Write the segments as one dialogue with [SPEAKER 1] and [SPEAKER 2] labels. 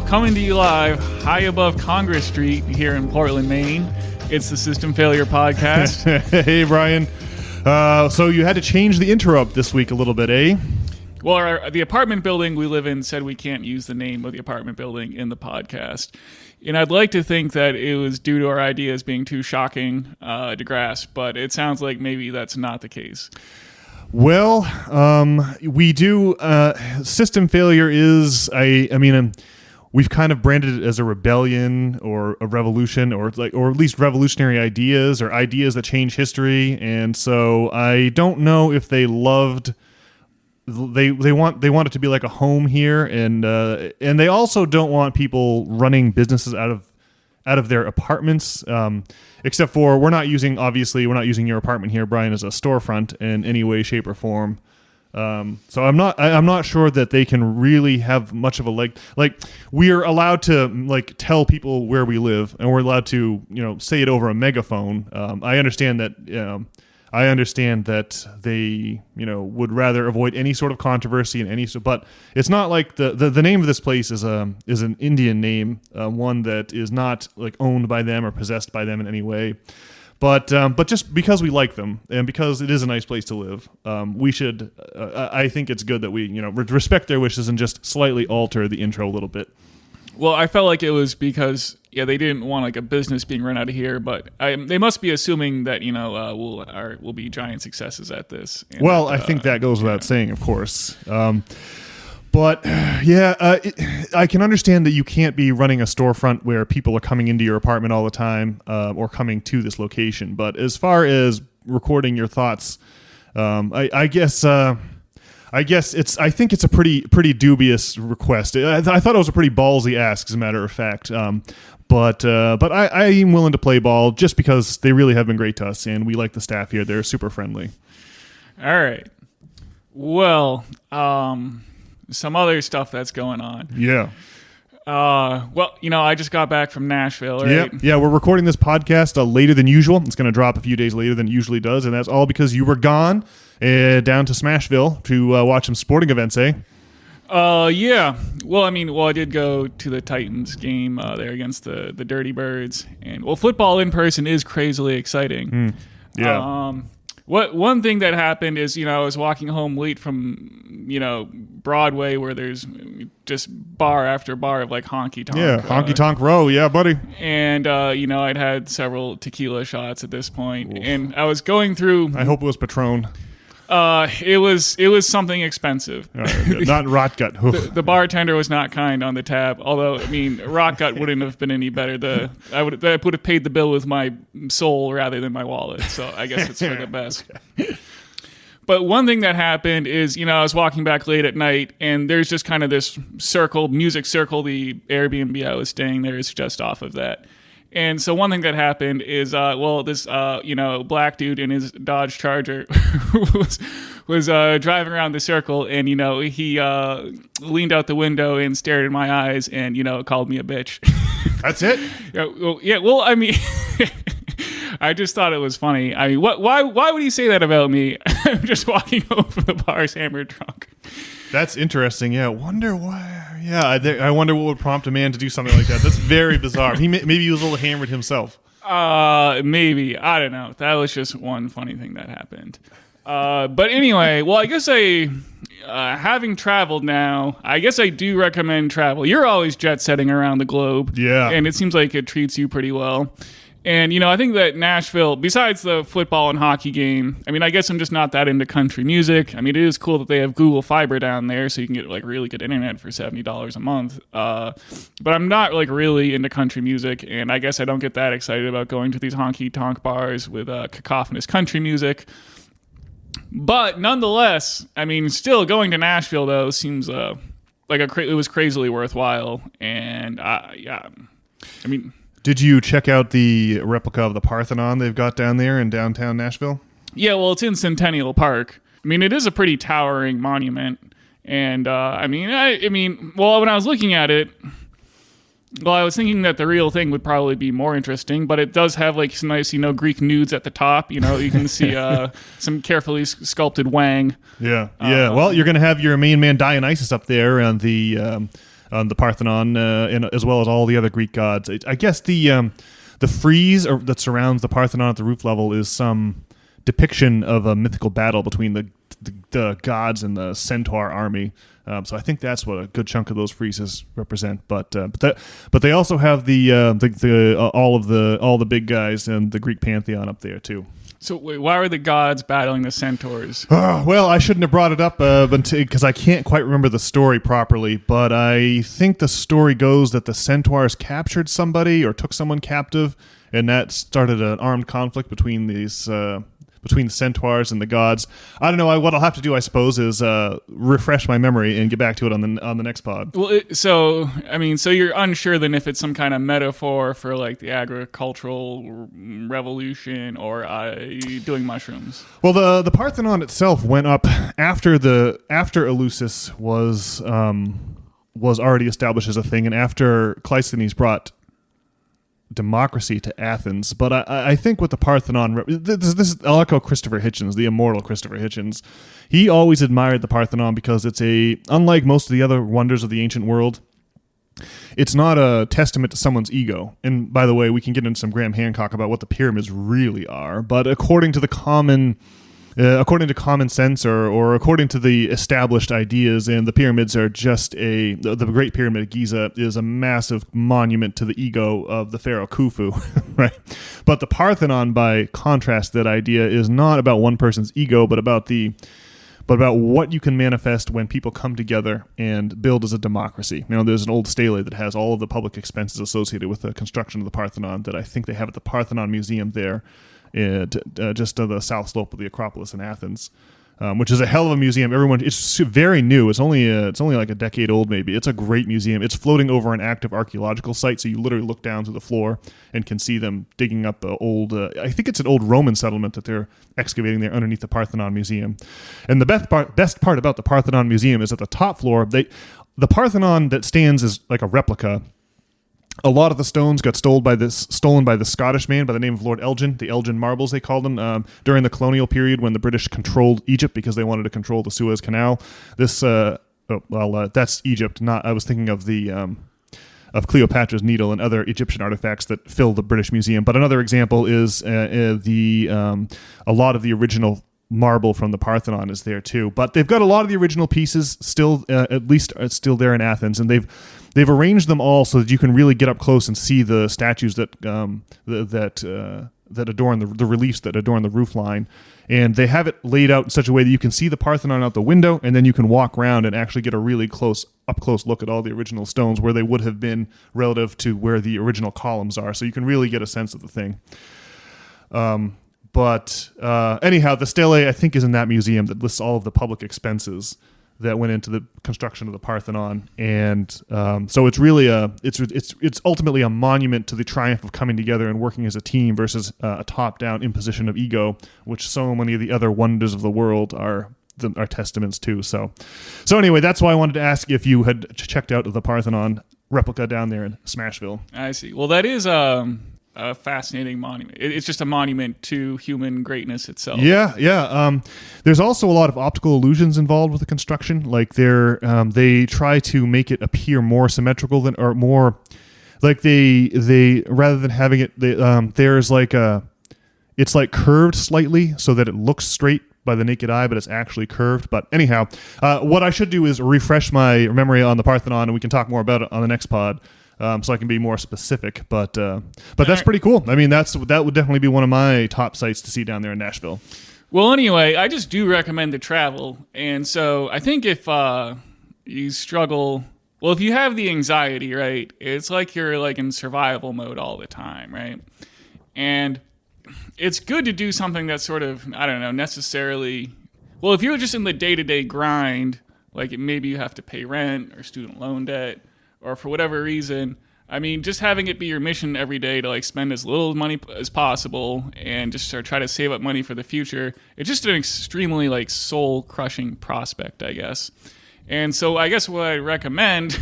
[SPEAKER 1] Coming to you live high above Congress Street here in Portland, Maine. It's the System Failure Podcast.
[SPEAKER 2] Hey, Brian. So you had to change the intro up this week a little bit, eh?
[SPEAKER 1] Well, the apartment building we live in said we can't use the name of the apartment building in the podcast. And I'd like to think that it was due to our ideas being too shocking to grasp, but it sounds like maybe that's not the case.
[SPEAKER 2] Well, we do. System failure is, we've kind of branded it as a rebellion or a revolution, or at least revolutionary ideas or ideas that change history. And so I don't know if they loved. They want it to be like a home here, and they also don't want people running businesses out of their apartments. Except for we're not using your apartment here, Brian, as a storefront in any way, shape, or form. So I'm not sure that they can really have much of a leg. Like, we are allowed to tell people where we live, and we're allowed to say it over a megaphone. I understand that they would rather avoid any sort of controversy but it's not like the name of this place is an Indian name, one that is not owned by them or possessed by them in any way. But just because we like them and because it is a nice place to live, we should. I think it's good that we respect their wishes and just slightly alter the intro a little bit.
[SPEAKER 1] Well, I felt like it was because they didn't want a business being run out of here, but they must be assuming that we'll be giant successes at this. And
[SPEAKER 2] well, I think that goes without saying, of course. But I can understand that you can't be running a storefront where people are coming into your apartment all the time or coming to this location. But as far as recording your thoughts, I think it's a pretty dubious request. I thought it was a pretty ballsy ask, as a matter of fact. But I am willing to play ball just because they really have been great to us, and we like the staff here. They're super friendly.
[SPEAKER 1] All right. Well, some other stuff that's going on.
[SPEAKER 2] Yeah.
[SPEAKER 1] I just got back from Nashville, right?
[SPEAKER 2] Yeah, we're recording this podcast later than usual. It's going to drop a few days later than it usually does, and that's all because you were gone down to Smashville to watch some sporting events, eh?
[SPEAKER 1] Yeah. Well, I did go to the Titans game there against the Dirty Birds, and football in person is crazily exciting.
[SPEAKER 2] Yeah.
[SPEAKER 1] One thing that happened is, I was walking home late from, Broadway, where there's just bar after bar of honky tonk.
[SPEAKER 2] Yeah, honky tonk row, yeah, buddy.
[SPEAKER 1] And I'd had several tequila shots at this point, and I was going through.
[SPEAKER 2] I hope it was Patron.
[SPEAKER 1] It was something expensive.
[SPEAKER 2] Not Rotgut.
[SPEAKER 1] The bartender was not kind on the tab. Although, Rotgut wouldn't have been any better. I would have paid the bill with my soul rather than my wallet. So I guess it's for the best. But one thing that happened is, I was walking back late at night, and there's just kind of this music circle. The Airbnb I was staying there is just off of that. And so one thing that happened is, this black dude in his Dodge Charger was driving around the circle, and he leaned out the window and stared in my eyes, and called me a bitch.
[SPEAKER 2] That's it?
[SPEAKER 1] I just thought it was funny. Why would he say that about me? I'm just walking home from the bars hammered drunk.
[SPEAKER 2] That's interesting. Yeah, wonder why. Yeah, I wonder what would prompt a man to do something like that. That's very bizarre. Maybe he was a little hammered himself.
[SPEAKER 1] Maybe. I don't know. That was just one funny thing that happened. But anyway, I guess having traveled now, I guess I do recommend travel. You're always jet setting around the globe.
[SPEAKER 2] Yeah.
[SPEAKER 1] And it seems like it treats you pretty well. And, I think that Nashville, besides the football and hockey game, I guess I'm just not that into country music. It is cool that they have Google Fiber down there, so you can get really good internet for $70 a month. But I'm not really into country music, and I guess I don't get that excited about going to these honky-tonk bars with cacophonous country music. But nonetheless, still going to Nashville, though, seems it was crazily worthwhile. And,
[SPEAKER 2] Did you check out the replica of the Parthenon they've got down there in downtown Nashville?
[SPEAKER 1] Yeah, it's in Centennial Park. It is a pretty towering monument. And, when I was looking at it, I was thinking that the real thing would probably be more interesting, but it does have some nice, Greek nudes at the top. You can see some carefully sculpted wang.
[SPEAKER 2] Yeah. Well, you're going to have your main man Dionysus up there on the the Parthenon, and as well as all the other Greek gods. I guess the frieze that surrounds the Parthenon at the roof level is some depiction of a mythical battle between the gods and the centaur army. So I think that's what a good chunk of those friezes represent. But they also have all the big guys and the Greek pantheon up there too.
[SPEAKER 1] So wait, why were the gods battling the centaurs?
[SPEAKER 2] Well, I shouldn't have brought it up because I can't quite remember the story properly. But I think the story goes that the centaurs captured somebody or took someone captive, and that started an armed conflict between between the centaurs and the gods. I don't know. What I'll have to do, I suppose, is refresh my memory and get back to it on the next pod.
[SPEAKER 1] Well, so you're unsure then if it's some kind of metaphor for like the agricultural revolution or doing mushrooms.
[SPEAKER 2] Well, the Parthenon itself went up after Eleusis was already established as a thing, and after Cleisthenes brought democracy to Athens. But I think with the Parthenon, I'll echo Christopher Hitchens, the immortal Christopher Hitchens. He always admired the Parthenon because it's unlike most of the other wonders of the ancient world, it's not a testament to someone's ego. And by the way, we can get into some Graham Hancock about what the pyramids really are. But according to common sense or according to the established ideas, and the pyramids are just the Great Pyramid of Giza is a massive monument to the ego of the pharaoh Khufu, right? But the Parthenon, by contrast, that idea is not about one person's ego, but about what you can manifest when people come together and build as a democracy. Now, there's an old stele that has all of the public expenses associated with the construction of the Parthenon that I think they have at the Parthenon Museum there, just to the south slope of the Acropolis in Athens, which is a hell of a museum. It's very new. It's only like a decade old, maybe. It's a great museum. It's floating over an active archaeological site, so you literally look down to the floor and can see them digging up I think it's an old Roman settlement that they're excavating there underneath the Parthenon Museum. And the best part about the Parthenon Museum is at the top floor, the Parthenon that stands is like a replica. A lot of the stones got stolen by the Scottish man by the name of Lord Elgin, the Elgin marbles they called them, during the colonial period when the British controlled Egypt because they wanted to control the Suez Canal. That's Egypt. I was thinking of of Cleopatra's Needle and other Egyptian artifacts that fill the British Museum. But another example is a lot of the original marble from the Parthenon is there too. But they've got a lot of the original pieces still, at least still there in Athens, and they've arranged them all so that you can really get up close and see the statues that adorn the reliefs that adorn the roof line. And they have it laid out in such a way that you can see the Parthenon out the window, and then you can walk around and actually get a really up close look at all the original stones where they would have been relative to where the original columns are. So you can really get a sense of the thing. But anyhow, the stele, I think, is in that museum that lists all of the public expenses that went into the construction of the Parthenon, and so it's really it's ultimately a monument to the triumph of coming together and working as a team versus a top-down imposition of ego, which so many of the other wonders of the world are testaments to. So anyway, that's why I wanted to ask if you had checked out the Parthenon replica down there in Smashville.
[SPEAKER 1] I see. Well, that is a fascinating monument. It's just a monument to human greatness itself.
[SPEAKER 2] Yeah. There's also a lot of optical illusions involved with the construction. Like they try to make it appear more symmetrical or more like they rather than having it, there's like it's like curved slightly so that it looks straight by the naked eye, but it's actually curved. But anyhow, what I should do is refresh my memory on the Parthenon, and we can talk more about it on the next pod. So I can be more specific, but that's pretty cool. I mean, that would definitely be one of my top sites to see down there in Nashville.
[SPEAKER 1] Well, anyway, I just do recommend to travel, and so I think if you struggle, well, if you have the anxiety, right, it's like you're like in survival mode all the time, right, and it's good to do something that's sort of, I don't know, necessarily. Well, if you're just in the day-to-day grind, like maybe you have to pay rent or student loan debt, or for whatever reason, I mean, just having it be your mission every day to like spend as little money as possible and just try to save up money for the future, it's just an extremely like soul-crushing prospect, I guess. And so I guess what I recommend,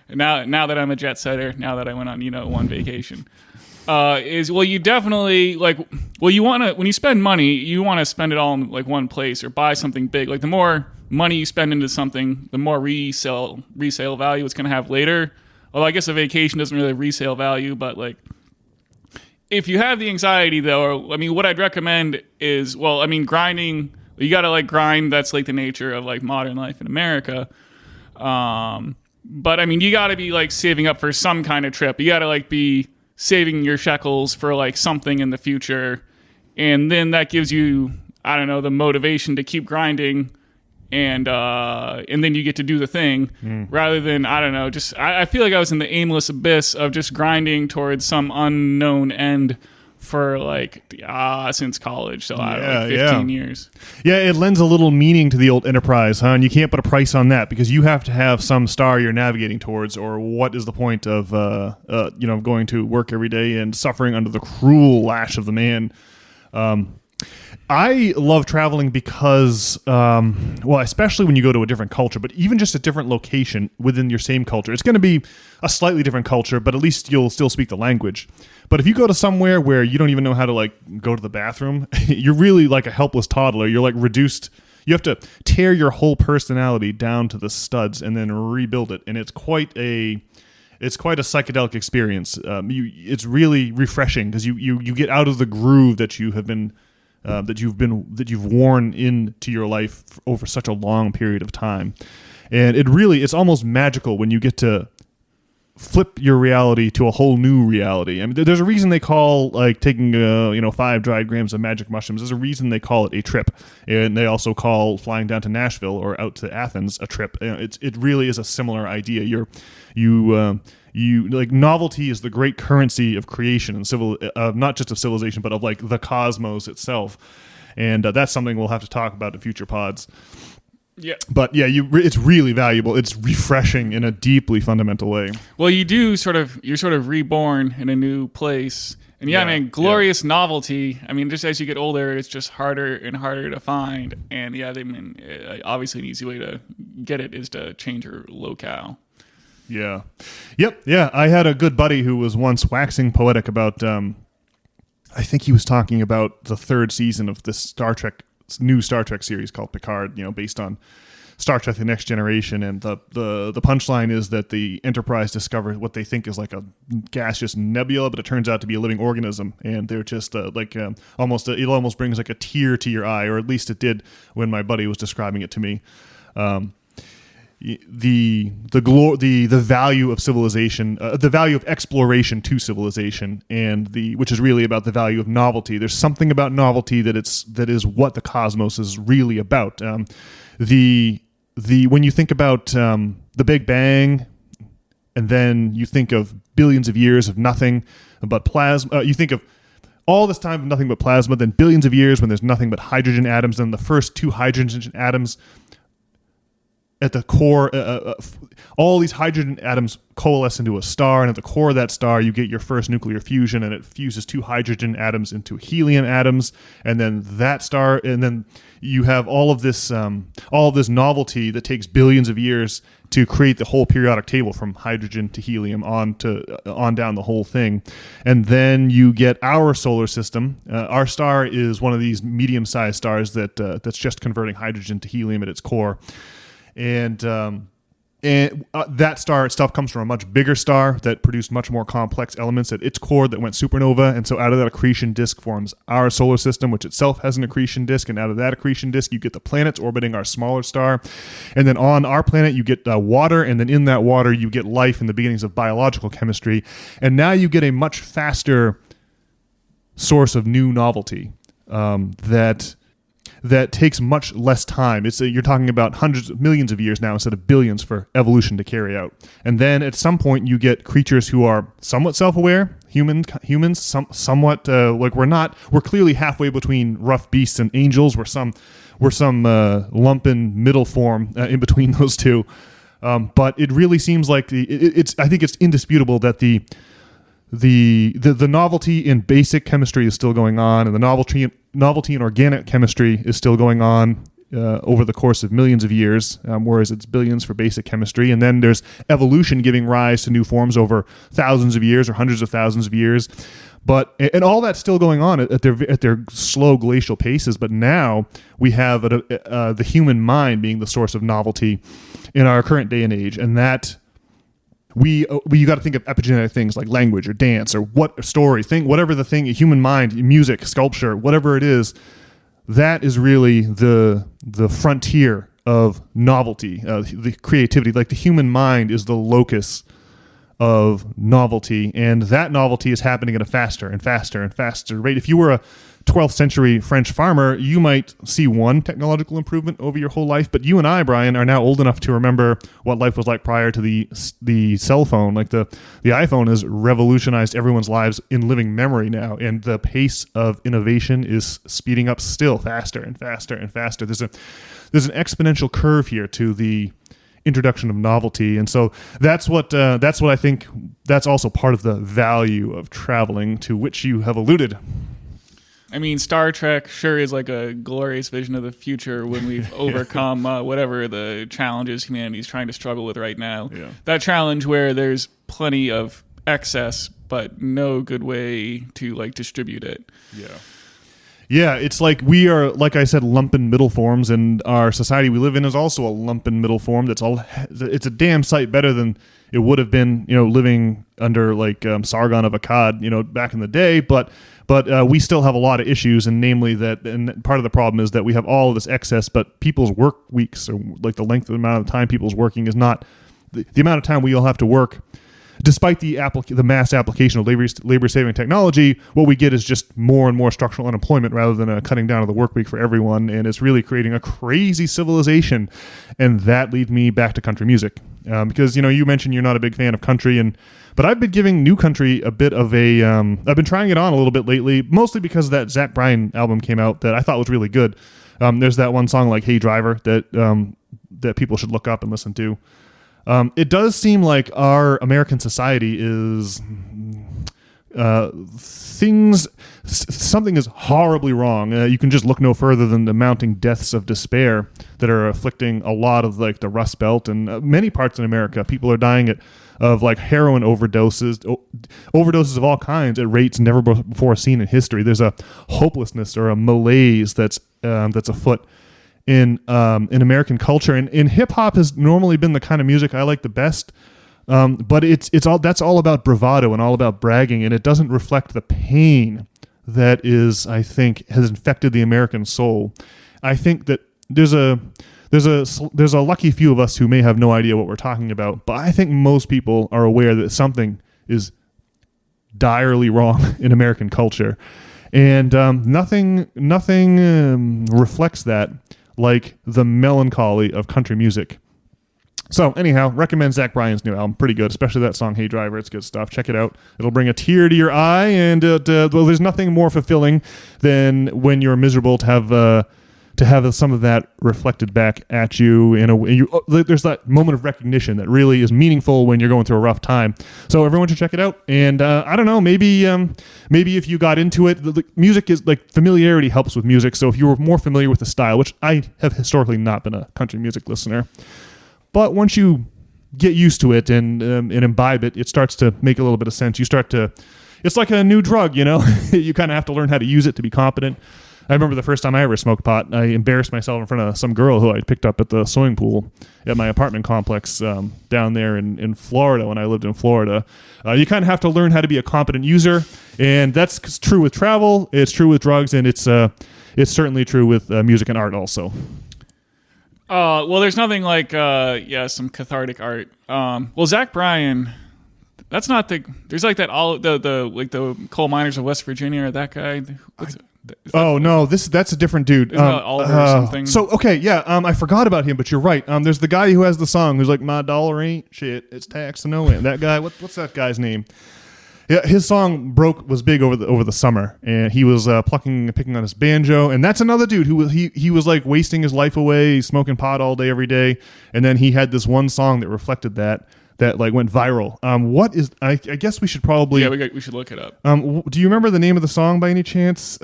[SPEAKER 1] now that I'm a jet setter, now that I went on, one vacation, is, well, you definitely you want to, when you spend money, you want to spend it all in like one place or buy something big. Like the more money you spend into something, the more resale value it's going to have later. Although I guess a vacation doesn't really have resale value, but like if you have the anxiety though, I mean, what I'd recommend is, grinding. You got to like grind. That's like the nature of like modern life in America. But I mean, you got to be like saving up for some kind of trip. You got to like be saving your shekels for like something in the future. And then that gives you, I don't know, the motivation to keep grinding. And then you get to do the thing rather than, I don't know, just, I feel like I was in the aimless abyss of just grinding towards some unknown end for like since college, so I don't know, like 15 years.
[SPEAKER 2] Yeah, it lends a little meaning to the old enterprise, huh? And you can't put a price on that because you have to have some star you're navigating towards, or what is the point of going to work every day and suffering under the cruel lash of the man? I love traveling because, especially when you go to a different culture, but even just a different location within your same culture. It's going to be a slightly different culture, but at least you'll still speak the language. But if you go to somewhere where you don't even know how to like go to the bathroom, you're really like a helpless toddler. You're like reduced. You have to tear your whole personality down to the studs and then rebuild it. And it's quite a psychedelic experience. It's really refreshing because you get out of the groove that you have been that you've worn into your life over such a long period of time. And it's almost magical when you get to flip your reality to a whole new reality. I mean, there's a reason they call like taking 5 dried grams of magic mushrooms. There's a reason they call it a trip, and they also call flying down to Nashville or out to Athens a trip. It really is a similar idea. You like, novelty is the great currency of creation and not just of civilization, but of like the cosmos itself. And that's something we'll have to talk about in future pods. Yeah, but yeah, it's really valuable. It's refreshing in a deeply fundamental way.
[SPEAKER 1] Well, you're sort of reborn in a new place, and glorious novelty. I mean, just as you get older, it's just harder and harder to find. And obviously, an easy way to get it is to change your locale.
[SPEAKER 2] Yeah, yep, yeah. I had a good buddy who was once waxing poetic about. I think he was talking about the 3rd season of this new Star Trek series called Picard, based on Star Trek: The Next Generation, and the punchline is that the Enterprise discovered what they think is like a gaseous nebula, but it turns out to be a living organism, and they're just it almost brings like a tear to your eye, or at least it did when my buddy was describing it to me. The value of civilization, the value of exploration to civilization, and which is really about the value of novelty. There's something about novelty that is what the cosmos is really about. When you think about the Big Bang, and then you think of billions of years of nothing but plasma. You think of all this time of nothing but plasma, then billions of years when there's nothing but hydrogen atoms, then the first 2 hydrogen atoms. At the core, all these hydrogen atoms coalesce into a star, and at the core of that star, you get your first nuclear fusion, and it fuses 2 hydrogen atoms into helium atoms, and then that star, and then you have all of this novelty that takes billions of years to create the whole periodic table from hydrogen to helium on down the whole thing, and then you get our solar system. Our star is one of these medium-sized stars that's just converting hydrogen to helium at its core. And that star itself comes from a much bigger star that produced much more complex elements at its core that went supernova. And so out of that accretion disk forms our solar system, which itself has an accretion disk. And out of that accretion disk, you get the planets orbiting our smaller star. And then on our planet, you get water. And then in that water, you get life and the beginnings of biological chemistry. And now you get a much faster source of new novelty that takes much less time. You're talking about hundreds of millions of years now instead of billions for evolution to carry out. And then at some point you get creatures who are somewhat self-aware, humans, somewhat like we're clearly halfway between rough beasts and angels. We're some lumpen middle form in between those two. But it really seems like I think it's indisputable that the novelty in basic chemistry is still going on, and the novelty in organic chemistry is still going on over the course of millions of years, whereas it's billions for basic chemistry. And then there's evolution giving rise to new forms over thousands of years or hundreds of thousands of years. And all that's still going on at their slow glacial paces. But now we have the human mind being the source of novelty in our current day and age, and that you got to think of epigenetic things like language or dance or whatever the thing, human mind, music, sculpture, whatever it is. That is really the frontier of novelty, the creativity. Like the human mind is the locus of novelty, and that novelty is happening at a faster and faster and faster rate. If you were a 12th century French farmer, you might see one technological improvement over your whole life, but you and I, Brian, are now old enough to remember what life was like prior to the cell phone. Like the iPhone has revolutionized everyone's lives in living memory now, and the pace of innovation is speeding up still faster and faster and faster. There's an exponential curve here to the introduction of novelty, and so that's what I think. That's also part of the value of traveling, to which you have alluded.
[SPEAKER 1] I mean, Star Trek sure is like a glorious vision of the future when we've overcome whatever the challenges humanity is trying to struggle with right now. Yeah. That challenge where there's plenty of excess, but no good way to like distribute it.
[SPEAKER 2] Yeah, it's like we are, like I said, lumpen middle forms, and our society we live in is also a lumpen middle form. It's a damn sight better than it would have been, living under like Sargon of Akkad, back in the day. But we still have a lot of issues, and namely that, and part of the problem is that we have all of this excess, but people's work weeks, or like the length of the amount of time people's working, is not the amount of time we all have to work. Despite the mass application of labor-saving technology, what we get is just more and more structural unemployment rather than a cutting down of the work week for everyone, and it's really creating a crazy civilization. And that leads me back to country music, because you mentioned you're not a big fan of country, but I've been giving new country a bit of a. I've been trying it on a little bit lately, mostly because that Zach Bryan album came out that I thought was really good. There's that one song like "Hey Driver" that people should look up and listen to. It does seem like our American society is something is horribly wrong. You can just look no further than the mounting deaths of despair that are afflicting a lot of like the Rust Belt and many parts in America. People are dying of like heroin overdoses of all kinds at rates never before seen in history. There's a hopelessness or a malaise that's afoot in American culture, and hip hop has normally been the kind of music I like the best, but that's all about bravado and all about bragging, and it doesn't reflect the pain that is, I think, has infected the American soul. I think that there's a lucky few of us who may have no idea what we're talking about, but I think most people are aware that something is direly wrong in American culture, and nothing reflects that like the melancholy of country music. So anyhow, recommend Zach Bryan's new album. Pretty good, especially that song, "Hey Driver." It's good stuff. Check it out. It'll bring a tear to your eye, and there's nothing more fulfilling than when you're miserable to have some of that reflected back at you in a way. There's that moment of recognition that really is meaningful when you're going through a rough time. So everyone should check it out. And I don't know, maybe if you got into it, the music is like familiarity helps with music. So if you were more familiar with the style, which I have historically not been a country music listener, but once you get used to it and imbibe it, it starts to make a little bit of sense. It's like a new drug, you kind of have to learn how to use it to be competent. I remember the first time I ever smoked pot, I embarrassed myself in front of some girl who I picked up at the swimming pool at my apartment complex down there in Florida when I lived in Florida. You kind of have to learn how to be a competent user, and that's true with travel, it's true with drugs, and it's certainly true with music and art also.
[SPEAKER 1] Well, there's nothing like some cathartic art. Well, Zach Bryan, that's not there's like that all the coal miners of West Virginia, that guy.
[SPEAKER 2] That's a different dude.
[SPEAKER 1] Oliver or something.
[SPEAKER 2] So okay, yeah, I forgot about him, but you're right. There's the guy who has the song who's like, "My dollar ain't shit, it's taxed to no end." That guy, what's that guy's name? Yeah, his song was big over the summer, and he was picking on his banjo, and that's another dude who he was like wasting his life away, smoking pot all day every day, and then he had this one song that reflected that like went viral. I guess we should probably
[SPEAKER 1] we should look it up.
[SPEAKER 2] Do you remember the name of the song by any chance?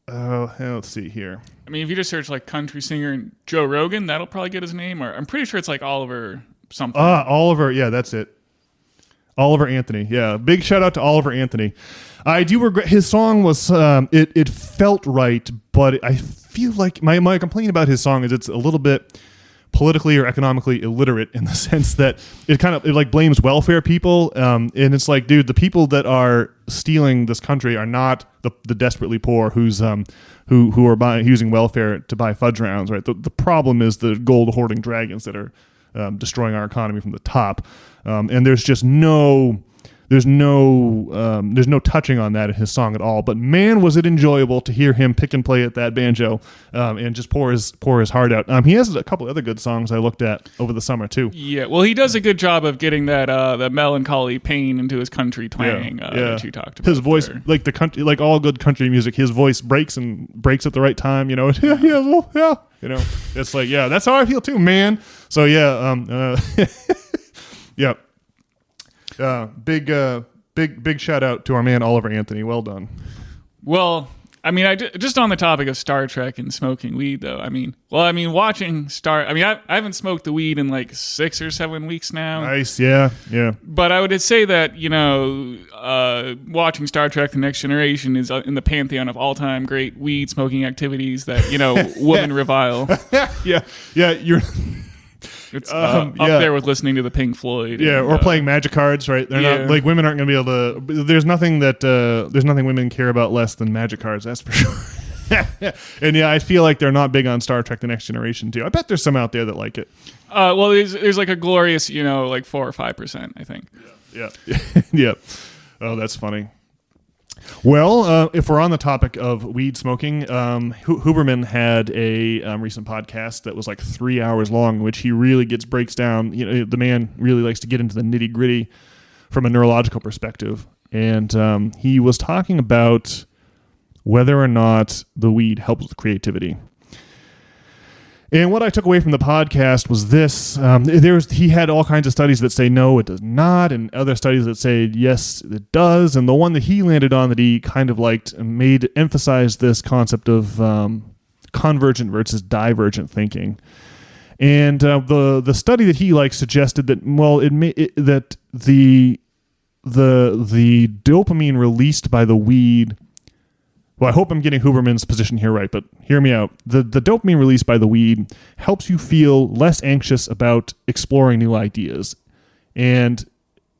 [SPEAKER 2] Let's see here.
[SPEAKER 1] I mean, if you just search like country singer Joe Rogan, that'll probably get his name. Or I'm pretty sure it's like Oliver something.
[SPEAKER 2] Oliver, yeah, that's it. Oliver Anthony. Yeah. Big shout out to Oliver Anthony. I do regret his song was, it felt right, but I feel like my complaint about his song is it's a little bit politically or economically illiterate in the sense that it like blames welfare people. And it's like, dude, the people that are stealing this country are not the desperately poor who are using welfare to buy fudge rounds, right? The problem is the gold hoarding dragons that are destroying our economy from the top. And there's just there's no touching on that in his song at all. But man, was it enjoyable to hear him pick and play at that banjo and just pour his heart out. He has a couple other good songs I looked at over the summer too.
[SPEAKER 1] Yeah, well, he does a good job of getting that the melancholy pain into his country twang that you talked about.
[SPEAKER 2] His voice, like the country, like all good country music, his voice breaks at the right time. You know, yeah. You know, it's like, yeah, that's how I feel too, man. So yeah, yeah. Big shout out to our man Oliver Anthony. Well done.
[SPEAKER 1] Well, I mean, just on the topic of Star Trek and smoking weed, though. Watching I haven't smoked the weed in like 6 or 7 weeks now.
[SPEAKER 2] Nice, yeah.
[SPEAKER 1] But I would say that watching Star Trek: The Next Generation is in the pantheon of all-time great weed smoking activities that women revile.
[SPEAKER 2] Yeah. You're.
[SPEAKER 1] It's up there with listening to the Pink Floyd.
[SPEAKER 2] Yeah, or playing Magic cards, right? They're not like women aren't going to be able to. There's nothing women care about less than Magic cards. That's for sure. And yeah, I feel like they're not big on Star Trek: The Next Generation too. I bet there's some out there that like it.
[SPEAKER 1] Well, there's like a glorious, like 4 or 5%, I think.
[SPEAKER 2] Yeah. Yeah. Oh, that's funny. Well, if we're on the topic of weed smoking, Huberman had a recent podcast that was like 3 hours long, in which he really breaks down. The man really likes to get into the nitty gritty from a neurological perspective, and he was talking about whether or not the weed helps with creativity. And what I took away from the podcast was this. He had all kinds of studies that say no, it does not, and other studies that say yes, it does. And the one that he landed on that he kind of liked emphasized this concept of convergent versus divergent thinking. And the study that he liked suggested that that the dopamine released by the weed. Well, I hope I'm getting Huberman's position here right, but hear me out. The dopamine released by the weed helps you feel less anxious about exploring new ideas. And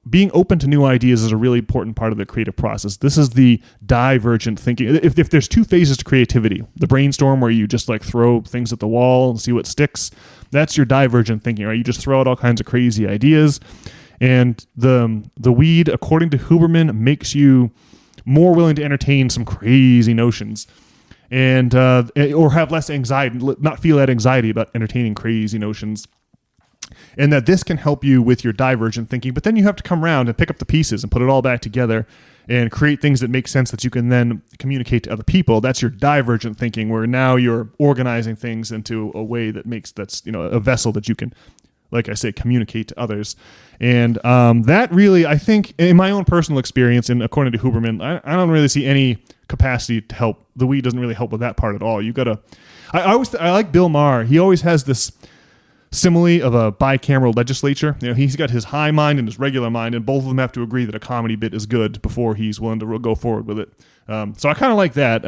[SPEAKER 2] being open to new ideas is a really important part of the creative process. This is the divergent thinking. If there's two phases to creativity, the brainstorm where you just like throw things at the wall and see what sticks, that's your divergent thinking, right? You just throw out all kinds of crazy ideas. And the weed, according to Huberman, makes you more willing to entertain some crazy notions and or have less anxiety, not feel that anxiety about entertaining crazy notions. And that this can help you with your divergent thinking, but then you have to come around and pick up the pieces and put it all back together and create things that make sense that you can then communicate to other people. That's your divergent thinking, where now you're organizing things into a way that's a vessel that you can, like I say, communicate to others. And that really, I think, in my own personal experience, and according to Huberman, I don't really see any capacity to help. The weed doesn't really help with that part at all. You gotta. I like Bill Maher. He always has this simile of a bicameral legislature. He's got his high mind and his regular mind, and both of them have to agree that a comedy bit is good before he's willing to go forward with it. So I kind of like that.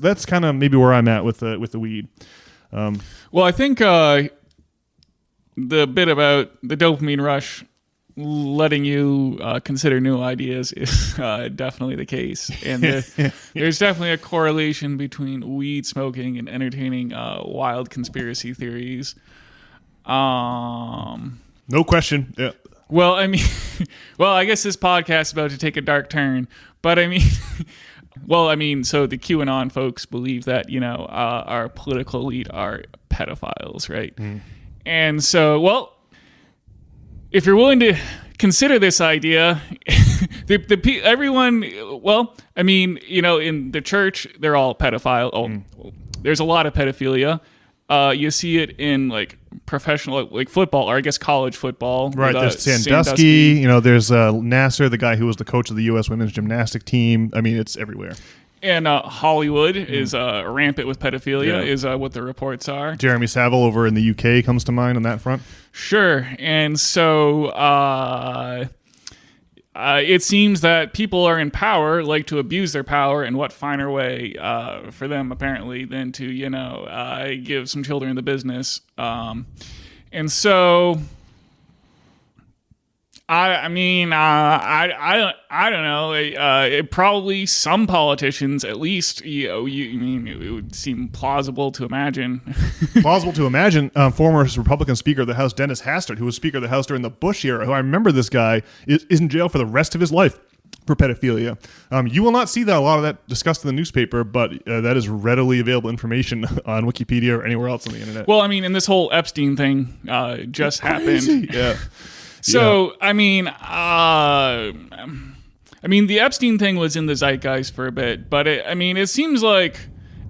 [SPEAKER 2] That's kind of maybe where I'm at with the weed.
[SPEAKER 1] Well, I think. The bit about the dopamine rush letting you consider new ideas is definitely the case. And there's definitely a correlation between weed smoking and entertaining wild conspiracy theories.
[SPEAKER 2] No question. Yeah.
[SPEAKER 1] Well, I guess this podcast is about to take a dark turn. But so the QAnon folks believe that, our political elite are pedophiles, right? Mm. And so, if you're willing to consider this idea, everyone, in the church, they're all pedophile. There's a lot of pedophilia. You see it in like professional, like football, or I guess college football.
[SPEAKER 2] Right. There's Sandusky. There's Nasser, the guy who was the coach of the U.S. women's gymnastic team. I mean, it's everywhere.
[SPEAKER 1] And Hollywood is rampant with pedophilia, is what the reports are.
[SPEAKER 2] Jeremy Savile over in the UK comes to mind on that front.
[SPEAKER 1] Sure. And so, it seems that people are in power like to abuse their power, and what finer way for them apparently than to give some children the business. And so I don't know. Probably some politicians, at least, it would seem plausible to imagine.
[SPEAKER 2] Former Republican Speaker of the House, Dennis Hastert, who was Speaker of the House during the Bush era, who I remember this guy, is in jail for the rest of his life for pedophilia. You will not see that a lot of that discussed in the newspaper, but that is readily available information on Wikipedia or anywhere else on the internet.
[SPEAKER 1] Well, and this whole Epstein thing just happened.
[SPEAKER 2] Yeah.
[SPEAKER 1] So, yeah. The Epstein thing was in the zeitgeist for a bit, but it seems like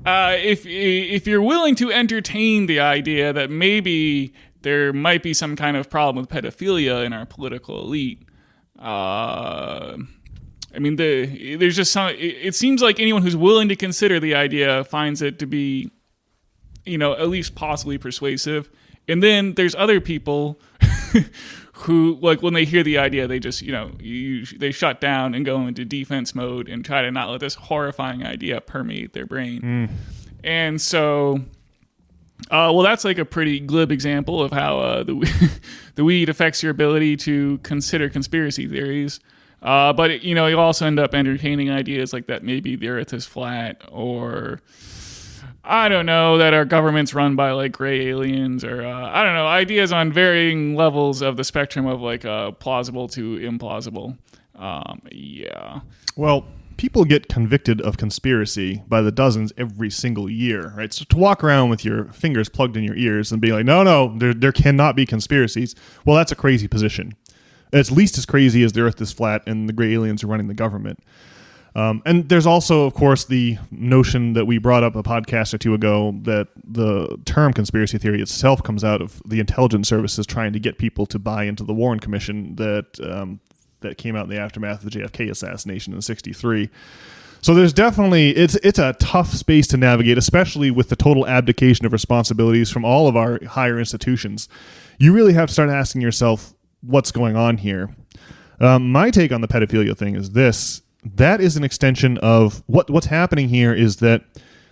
[SPEAKER 1] if you're willing to entertain the idea that maybe there might be some kind of problem with pedophilia in our political elite, there's just some. It seems like anyone who's willing to consider the idea finds it to be, at least possibly persuasive. And then there's other people who, like, when they hear the idea, they just, they shut down and go into defense mode and try to not let this horrifying idea permeate their brain. And so, that's like a pretty glib example of how the weed affects your ability to consider conspiracy theories. But you'll also end up entertaining ideas like that maybe the earth is flat, or I don't know, that our government's run by like gray aliens, or I don't know, ideas on varying levels of the spectrum of like plausible to implausible. Yeah.
[SPEAKER 2] Well, people get convicted of conspiracy by the dozens every single year, right? So to walk around with your fingers plugged in your ears and be like, no, there cannot be conspiracies. Well, that's a crazy position. It's at least as crazy as the earth is flat and the gray aliens are running the government. And there's also, of course, the notion that we brought up a podcast or two ago that the term conspiracy theory itself comes out of the intelligence services trying to get people to buy into the Warren Commission that came out in the aftermath of the JFK assassination in '63. So there's definitely, it's a tough space to navigate, especially with the total abdication of responsibilities from all of our higher institutions. You really have to start asking yourself, what's going on here? My take on the pedophilia thing is this. That is an extension of what's happening here is that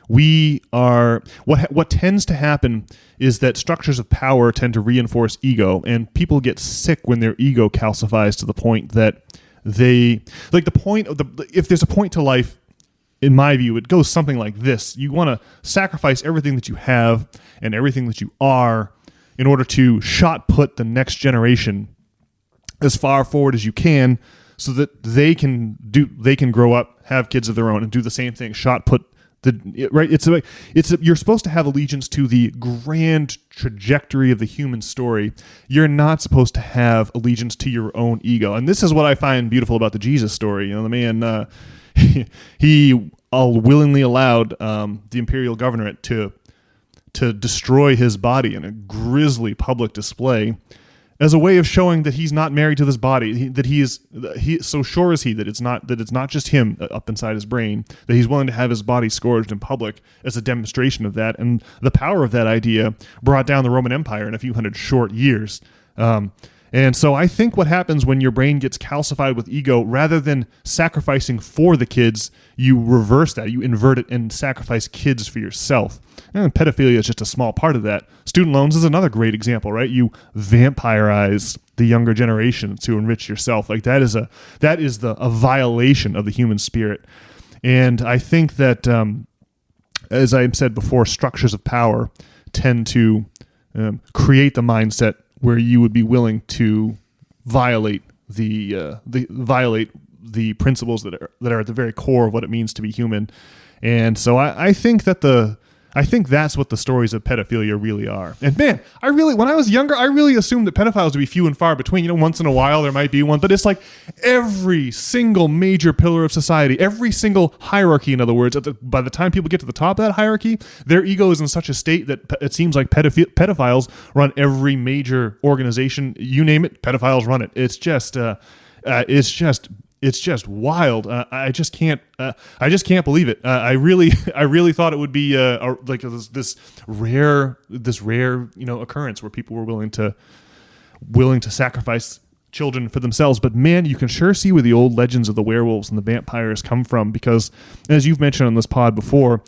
[SPEAKER 2] we are what tends to happen is that structures of power tend to reinforce ego, and people get sick when their ego calcifies to the point that they like the point of if there's a point to life, in my view, it goes something like this. You want to sacrifice everything that you have and everything that you are in order to shot put the next generation as far forward as you can, so that they can grow up, have kids of their own, and do the same thing. Shot put right. You're supposed to have allegiance to the grand trajectory of the human story. You're not supposed to have allegiance to your own ego. And this is what I find beautiful about the Jesus story. The man he willingly allowed the imperial governorate to destroy his body in a grisly public display, as a way of showing that he's not married to this body, that he so sure is he that it's not just him up inside his brain, that he's willing to have his body scourged in public as a demonstration of that. And the power of that idea brought down the Roman Empire in a few hundred short years. And so I think what happens when your brain gets calcified with ego, rather than sacrificing for the kids, you reverse that. You invert it and sacrifice kids for yourself. And pedophilia is just a small part of that. Student loans is another great example, right? You vampirize the younger generation to enrich yourself. Like that is a violation of the human spirit. And I think that, as I said before, structures of power tend to create the mindset where you would be willing to violate the principles that are at the very core of what it means to be human. And so I think that's what the stories of pedophilia really are. And man, when I was younger, I really assumed that pedophiles would be few and far between. Once in a while there might be one, but it's like every single major pillar of society, every single hierarchy, in other words, by the time people get to the top of that hierarchy, their ego is in such a state that it seems like pedophiles run every major organization. You name it, pedophiles run it. It's just wild. I just can't believe it. I really thought it would be like this rare occurrence where people were willing to sacrifice children for themselves. But man, you can sure see where the old legends of the werewolves and the vampires come from, because as you've mentioned on this pod before,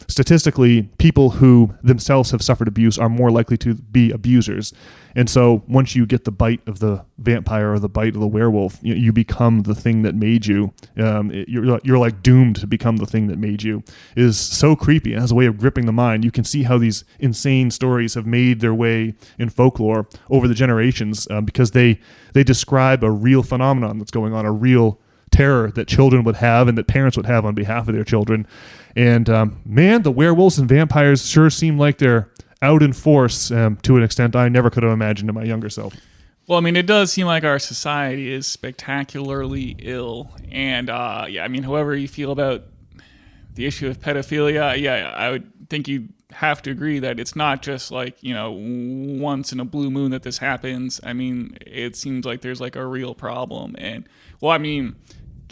[SPEAKER 2] statistically, people who themselves have suffered abuse are more likely to be abusers. And so once you get the bite of the vampire or the bite of the werewolf, you become the thing that made you. You're like doomed to become the thing that made you. It is so creepy. It has a way of gripping the mind. You can see how these insane stories have made their way in folklore over the generations, because they describe a real phenomenon that's going on, a real terror that children would have and that parents would have on behalf of their children. And man, the werewolves and vampires sure seem like they're out in force to an extent I never could have imagined in my younger self.
[SPEAKER 1] Well, I mean, it does seem like our society is spectacularly ill. And yeah, I mean, however you feel about the issue of pedophilia, yeah, I would think you have to agree that it's not just like, once in a blue moon that this happens. I mean, it seems like there's like a real problem. And well, I mean,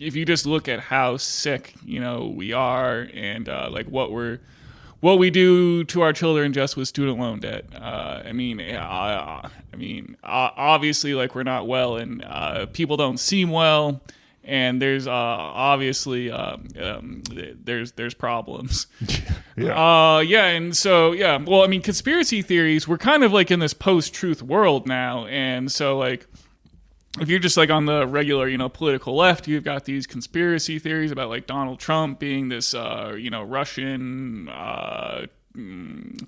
[SPEAKER 1] if you just look at how sick, we are, and like what we do to our children just with student loan debt. Obviously, like, we're not well, and people don't seem well, and there's obviously there's problems. And so well, I mean, conspiracy theories, we're kind of like in this post-truth world now, and so like, if you're just like on the regular, political left, you've got these conspiracy theories about like Donald Trump being this, Russian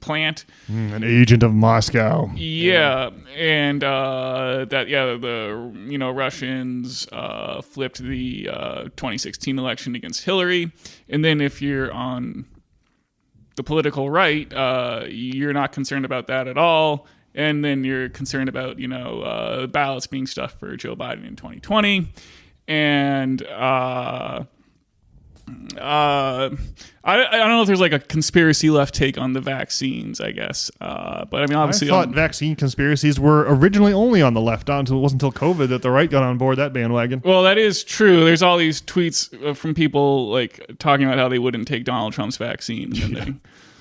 [SPEAKER 1] plant,
[SPEAKER 2] an agent of Moscow.
[SPEAKER 1] Yeah, and the Russians flipped the 2016 election against Hillary, and then if you're on the political right, you're not concerned about that at all. And then you're concerned about, ballots being stuffed for Joe Biden in 2020. And I don't know if there's like a conspiracy left take on the vaccines, I guess. But I mean, obviously,
[SPEAKER 2] I thought vaccine conspiracies were originally only on the left. It wasn't until COVID that the right got on board that bandwagon.
[SPEAKER 1] Well, that is true. There's all these tweets from people like talking about how they wouldn't take Donald Trump's vaccine. And they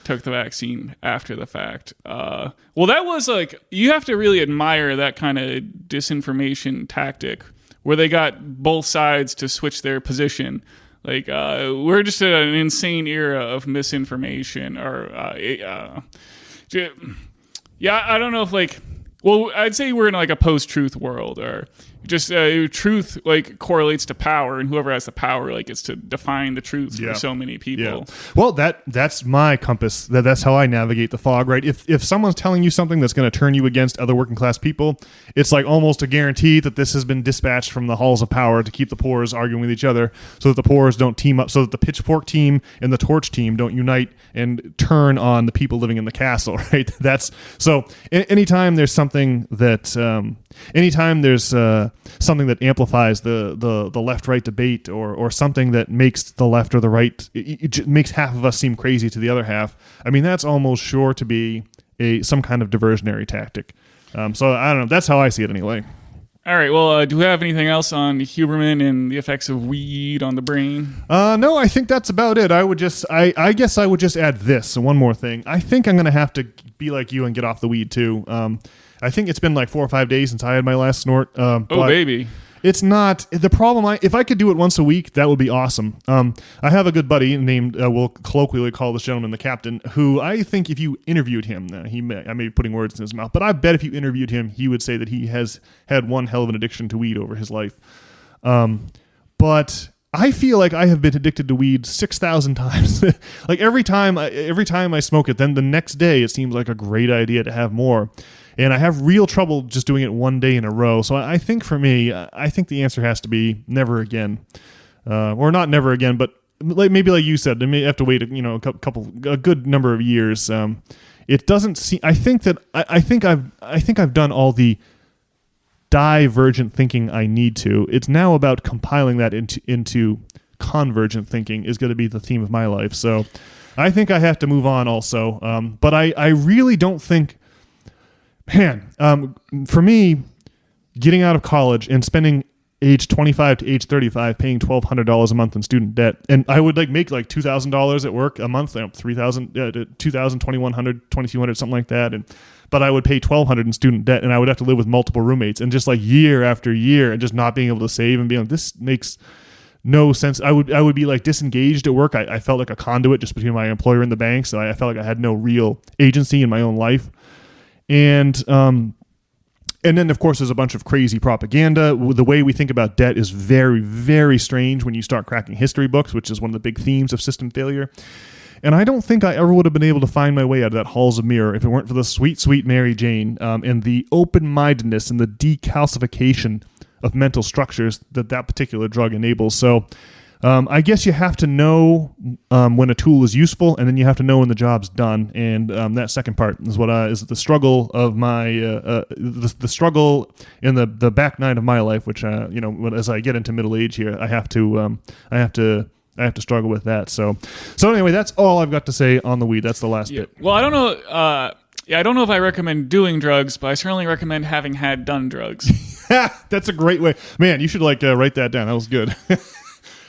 [SPEAKER 1] took the vaccine after the fact. Well, that was like, you have to really admire that kind of disinformation tactic where they got both sides to switch their position. Like, we're just at an insane era of misinformation, or I don't know if like, well, I'd say we're in like a post-truth world, or just truth like correlates to power, and whoever has the power like gets to define the truth for so many people.
[SPEAKER 2] Yeah. Well, that's my compass. That's how I navigate the fog, right? If someone's telling you something that's going to turn you against other working class people, it's like almost a guarantee that this has been dispatched from the halls of power to keep the poors arguing with each other, so that the poors don't team up, so that the pitchfork team and the torch team don't unite and turn on the people living in the castle, right? That's so. Anytime there's something that something that amplifies the left-right debate, or something that makes the left or the right, it makes half of us seem crazy to the other half, I mean, that's almost sure to be some kind of diversionary tactic. So I don't know. That's how I see it anyway.
[SPEAKER 1] All right. Well, do we have anything else on Huberman and the effects of weed on the brain?
[SPEAKER 2] No, I think that's about it. I guess I would just add this. So one more thing. I think I'm going to have to be like you and get off the weed too. I think it's been like 4 or 5 days since I had my last snort.
[SPEAKER 1] Baby.
[SPEAKER 2] It's not the problem. If I could do it once a week, that would be awesome. I have a good buddy named, we'll colloquially call this gentleman the captain, who I think if you interviewed him, I may be putting words in his mouth, but I bet if you interviewed him, he would say that he has had one hell of an addiction to weed over his life. But I feel like I have been addicted to weed 6,000 times. Like every time I smoke it, then the next day it seems like a great idea to have more. And I have real trouble just doing it one day in a row. So I think for me, I think the answer has to be never again, or not never again, but maybe like you said, they may have to wait a good number of years. It doesn't seem. I think I've done all the divergent thinking I need to. It's now about compiling that into convergent thinking is going to be the theme of my life. So I think I have to move on also. But I really don't think. Man, for me, getting out of college and spending age 25 to age 35 paying $1,200 a month in student debt, and I would like make like $2,000 at work a month, $3,000, $2,000, $2,100, $2,200, something like that, but I would pay $1,200 in student debt, and I would have to live with multiple roommates, and just like year after year, and just not being able to save and being like, this makes no sense. I would be like disengaged at work. I felt like a conduit just between my employer and the bank, so I felt like I had no real agency in my own life. And then, of course, there's a bunch of crazy propaganda. The way we think about debt is very, very strange when you start cracking history books, which is one of the big themes of system failure. And I don't think I ever would have been able to find my way out of that halls of mirror if it weren't for the sweet, sweet Mary Jane and the open-mindedness and the decalcification of mental structures that particular drug enables. So I guess you have to know when a tool is useful, and then you have to know when the job's done. And that second part is what is the struggle of my the struggle in the back nine of my life, which as I get into middle age here, I have to struggle with that. So anyway, that's all I've got to say on the weed. That's the last bit.
[SPEAKER 1] Well, I don't know. I don't know if I recommend doing drugs, but I certainly recommend having had done drugs.
[SPEAKER 2] That's a great way, man. You should write that down. That was good.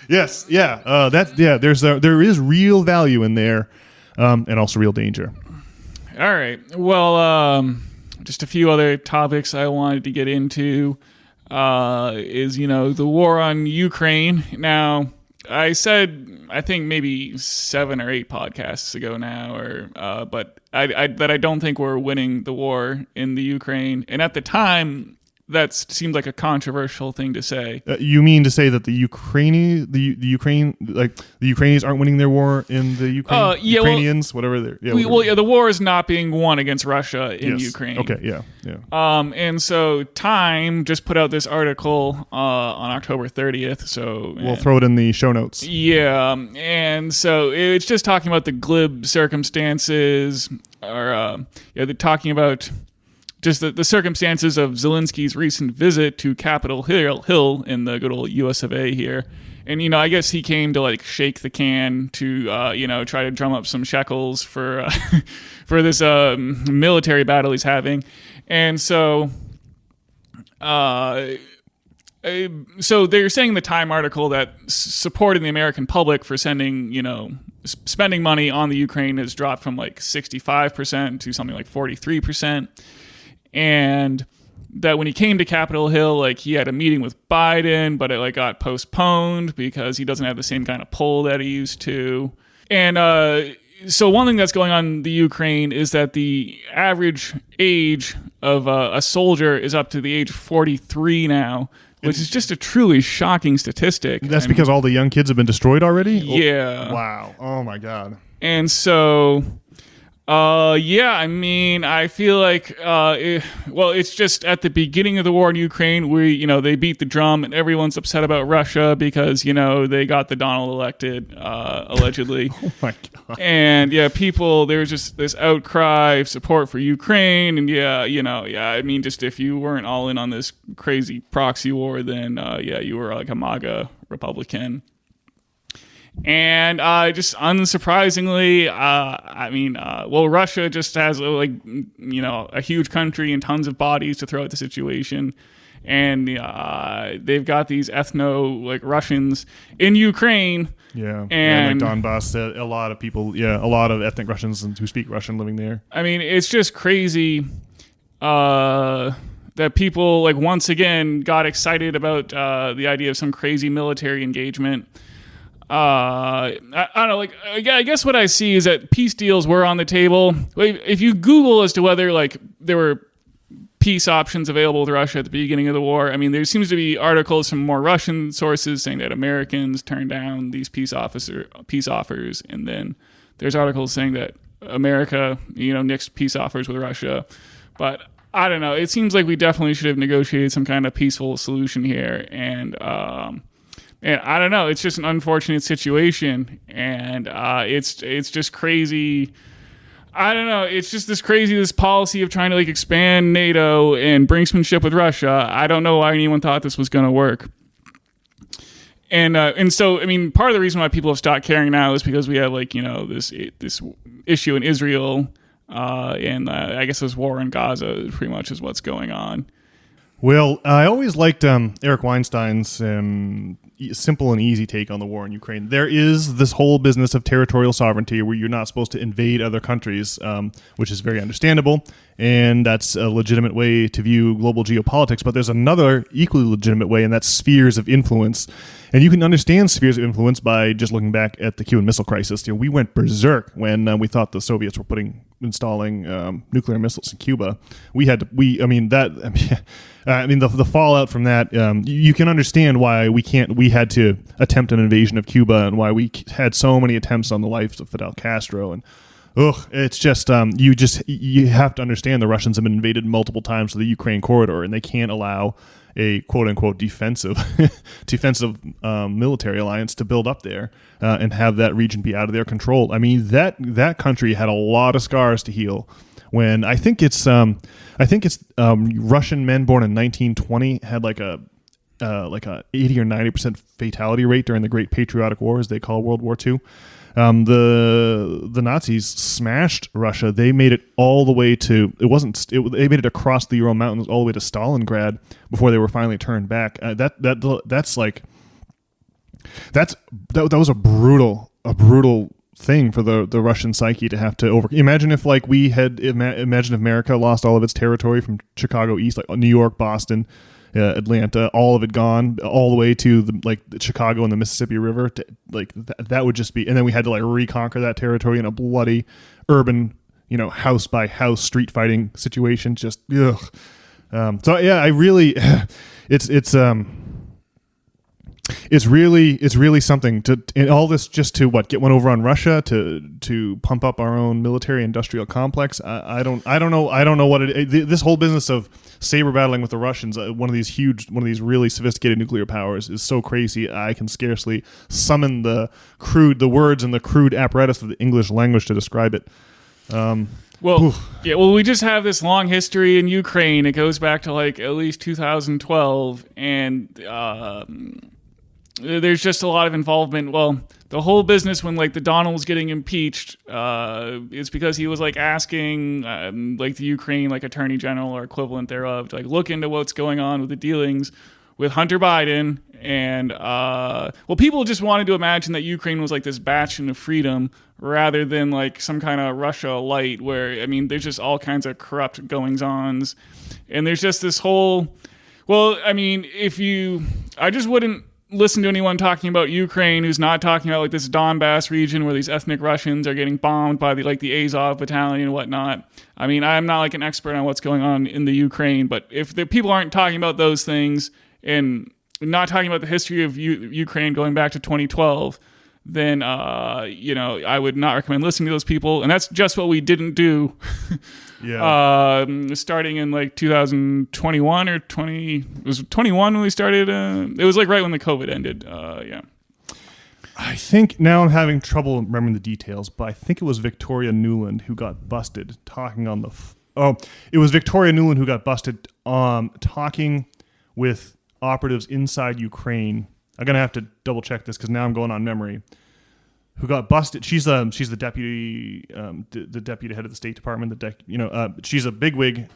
[SPEAKER 2] Yes, yeah. There is real value in there, and also real danger.
[SPEAKER 1] All right. Well, just a few other topics I wanted to get into is the war on Ukraine. Now, I said I think maybe 7 or 8 podcasts ago now, but I don't think we're winning the war in the Ukraine, and at the time, that seemed like a controversial thing to say.
[SPEAKER 2] You mean to say that the Ukrainians aren't winning their war in the Ukraine? Ukrainians, whatever they're. Yeah,
[SPEAKER 1] the war is not being won against Russia in Ukraine.
[SPEAKER 2] Okay, yeah.
[SPEAKER 1] And so Time just put out this article on October 30th. So
[SPEAKER 2] we'll throw it in the show notes.
[SPEAKER 1] Yeah, and so it's just talking about the glib circumstances, or they're talking about just the circumstances of Zelensky's recent visit to Capitol Hill in the good old US of A here. And, I guess he came to shake the can to, try to drum up some shekels for for this military battle he's having. And so they're saying in the Time article that support in the American public for sending, spending money on the Ukraine has dropped from 65% to something like 43%. And that when he came to Capitol Hill, he had a meeting with Biden, but it got postponed because he doesn't have the same kind of pull that he used to. And so one thing that's going on in the Ukraine is that the average age of a soldier is up to the age of 43 now, which is just a truly shocking statistic.
[SPEAKER 2] That's because all the young kids have been destroyed already?
[SPEAKER 1] Yeah.
[SPEAKER 2] Wow. Oh my God.
[SPEAKER 1] And so I feel like, it's just at the beginning of the war in Ukraine, they beat the drum and everyone's upset about Russia because, they got the Donald elected, allegedly.
[SPEAKER 2] Oh my God.
[SPEAKER 1] And there was just this outcry of support for Ukraine. And just if you weren't all in on this crazy proxy war, then, you were a MAGA Republican. And just unsurprisingly, Russia just has a huge country and tons of bodies to throw at the situation, and they've got these Russians in Ukraine.
[SPEAKER 2] Yeah,
[SPEAKER 1] and
[SPEAKER 2] Donbass, a lot of people, a lot of ethnic Russians who speak Russian living there.
[SPEAKER 1] I mean, it's just crazy that people once again got excited about the idea of some crazy military engagement. I don't know. I guess what I see is that peace deals were on the table. If you Google as to whether there were peace options available with Russia at the beginning of the war, I mean, there seems to be articles from more Russian sources saying that Americans turned down these peace offers, and then there's articles saying that America, nixed peace offers with Russia. But I don't know. It seems like we definitely should have negotiated some kind of peaceful solution here, and I don't know. It's just an unfortunate situation, and it's just crazy. I don't know. It's just this policy of trying to expand NATO and brinksmanship with Russia. I don't know why anyone thought this was going to work. And so, I mean, part of the reason why people have stopped caring now is because we have this issue in Israel, and I guess this war in Gaza pretty much is what's going on.
[SPEAKER 2] Well, I always liked Eric Weinstein's simple and easy take on the war in Ukraine. There is this whole business of territorial sovereignty where you're not supposed to invade other countries, which is very understandable, and that's a legitimate way to view global geopolitics. But there's another equally legitimate way, and that's spheres of influence. And you can understand spheres of influence by just looking back at the Cuban Missile Crisis. We went berserk when we thought the Soviets were installing nuclear missiles in Cuba. The fallout from that, you can understand why we had to attempt an invasion of Cuba and why we had so many attempts on the life of Fidel Castro. And it's just you have to understand the Russians have been invaded multiple times to the Ukraine corridor, and they can't allow a quote unquote defensive military alliance to build up there and have that region be out of their control. I mean, that country had a lot of scars to heal. When I think it's Russian men born in 1920 had like a 80 or 90% fatality rate during the Great Patriotic War, as they call World War II. The Nazis smashed Russia. They made it all the way to they made it across the Ural Mountains all the way to Stalingrad before they were finally turned back. That was a brutal thing for the Russian psyche to have to overcome. Imagine if imagine if America lost all of its territory from Chicago east, like New York, Boston, Atlanta, all of it gone, all the way to the Chicago and the Mississippi River. That would just be, and then we had to reconquer that territory in a bloody urban, house by house street fighting situation. Just ugh. I really, it's really something to, and all this just to get one over on Russia to pump up our own military industrial complex. I don't know what this whole business of saber battling with the Russians, one of these really sophisticated nuclear powers, is so crazy. I can scarcely summon the words and the crude apparatus of the English language to describe it.
[SPEAKER 1] We just have this long history in Ukraine. It goes back to at least 2012, and there's just a lot of involvement. Well, the whole business when the Donald was getting impeached is because he was asking the Ukraine Attorney General or equivalent thereof to look into what's going on with the dealings with Hunter Biden. And people just wanted to imagine that Ukraine was this bastion of freedom rather than some kind of Russia light where, there's just all kinds of corrupt goings-ons. And there's just this whole, I just wouldn't listen to anyone talking about Ukraine who's not talking about this Donbass region where these ethnic Russians are getting bombed by the Azov battalion and whatnot. I'm not an expert on what's going on in the Ukraine, but if the people aren't talking about those things and not talking about the history of Ukraine going back to 2012, then I would not recommend listening to those people. And that's just what we didn't do. Yeah. Starting in 2021 or 20, it was 21 when we started. It was right when the COVID ended. Yeah.
[SPEAKER 2] I think now I'm having trouble remembering the details, but I think it was Victoria Nuland who got busted talking on it was Victoria Nuland who got busted talking with operatives inside Ukraine. I'm gonna have to double check this because now I'm going on memory. Who got busted? She's the deputy head of the State Department. She's a bigwig,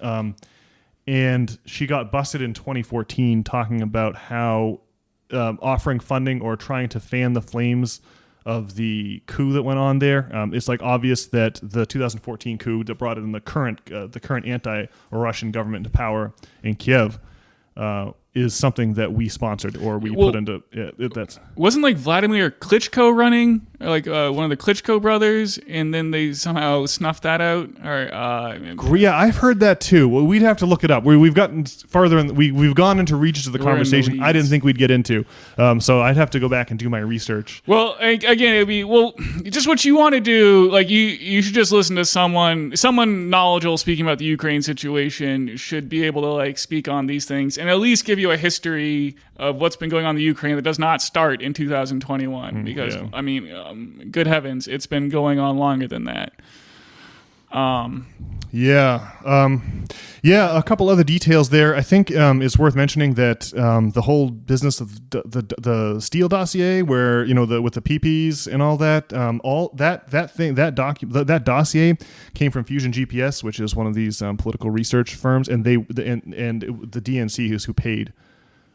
[SPEAKER 2] and she got busted in 2014 talking about how offering funding or trying to fan the flames of the coup that went on there. It's obvious that the 2014 coup that brought in the current anti-Russian government into power in Kiev is something that we sponsored or we put into. That's
[SPEAKER 1] wasn't Vladimir Klitschko running, or one of the Klitschko brothers, and then they somehow snuffed that out. Or
[SPEAKER 2] I've heard that too. Well, we'd have to look it up. We've gotten farther, and we've gone into reaches of the conversation I didn't think we'd get into. So I'd have to go back and do my research.
[SPEAKER 1] Well, again, it'd be just what you want to do. You should just listen to someone knowledgeable speaking about the Ukraine situation should be able to speak on these things and at least give you a history of what's been going on in the Ukraine that does not start in 2021 because good heavens, it's been going on longer than that.
[SPEAKER 2] Yeah, a couple other details there. I think it's worth mentioning that the whole business of the Steele dossier, where with the PPs and all that, that dossier came from Fusion GPS, which is one of these political research firms, and the DNC who paid.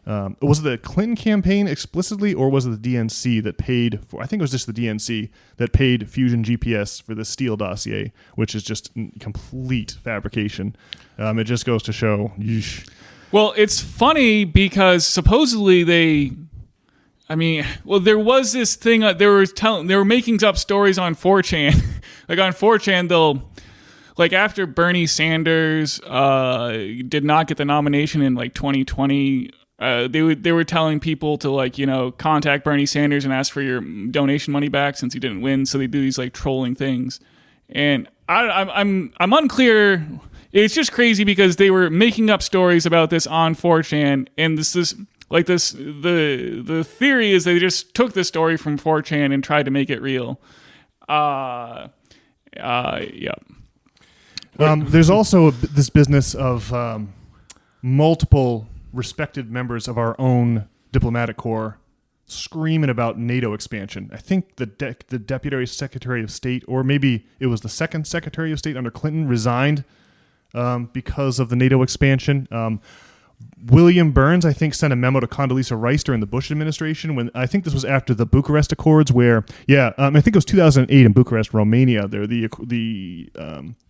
[SPEAKER 2] Was it the Clinton campaign explicitly, or was it the DNC that paid for? I think it was just the DNC that paid Fusion GPS for the Steele dossier, which is just complete fabrication. It just goes to show. Yeesh.
[SPEAKER 1] Well, it's funny because supposedly there was this thing they were making up stories on 4chan. Like on 4chan, they'll. Like after Bernie Sanders did not get the nomination in like 2020. They were telling people to contact Bernie Sanders and ask for your donation money back since he didn't win. So they do these like trolling things, and I'm unclear. It's just crazy because they were making up stories about this on 4chan, and the theory is they just took the story from 4chan and tried to make it real. Yeah.
[SPEAKER 2] There's also this business of multiple respected members of our own diplomatic corps screaming about NATO expansion. I think the Deputy Secretary of State, or maybe it was the second Secretary of State under Clinton, resigned because of the NATO expansion. William Burns, I think, sent a memo to Condoleezza Rice during the Bush administration when I think this was after the Bucharest Accords, where I think it was 2008 in Bucharest, Romania. There, the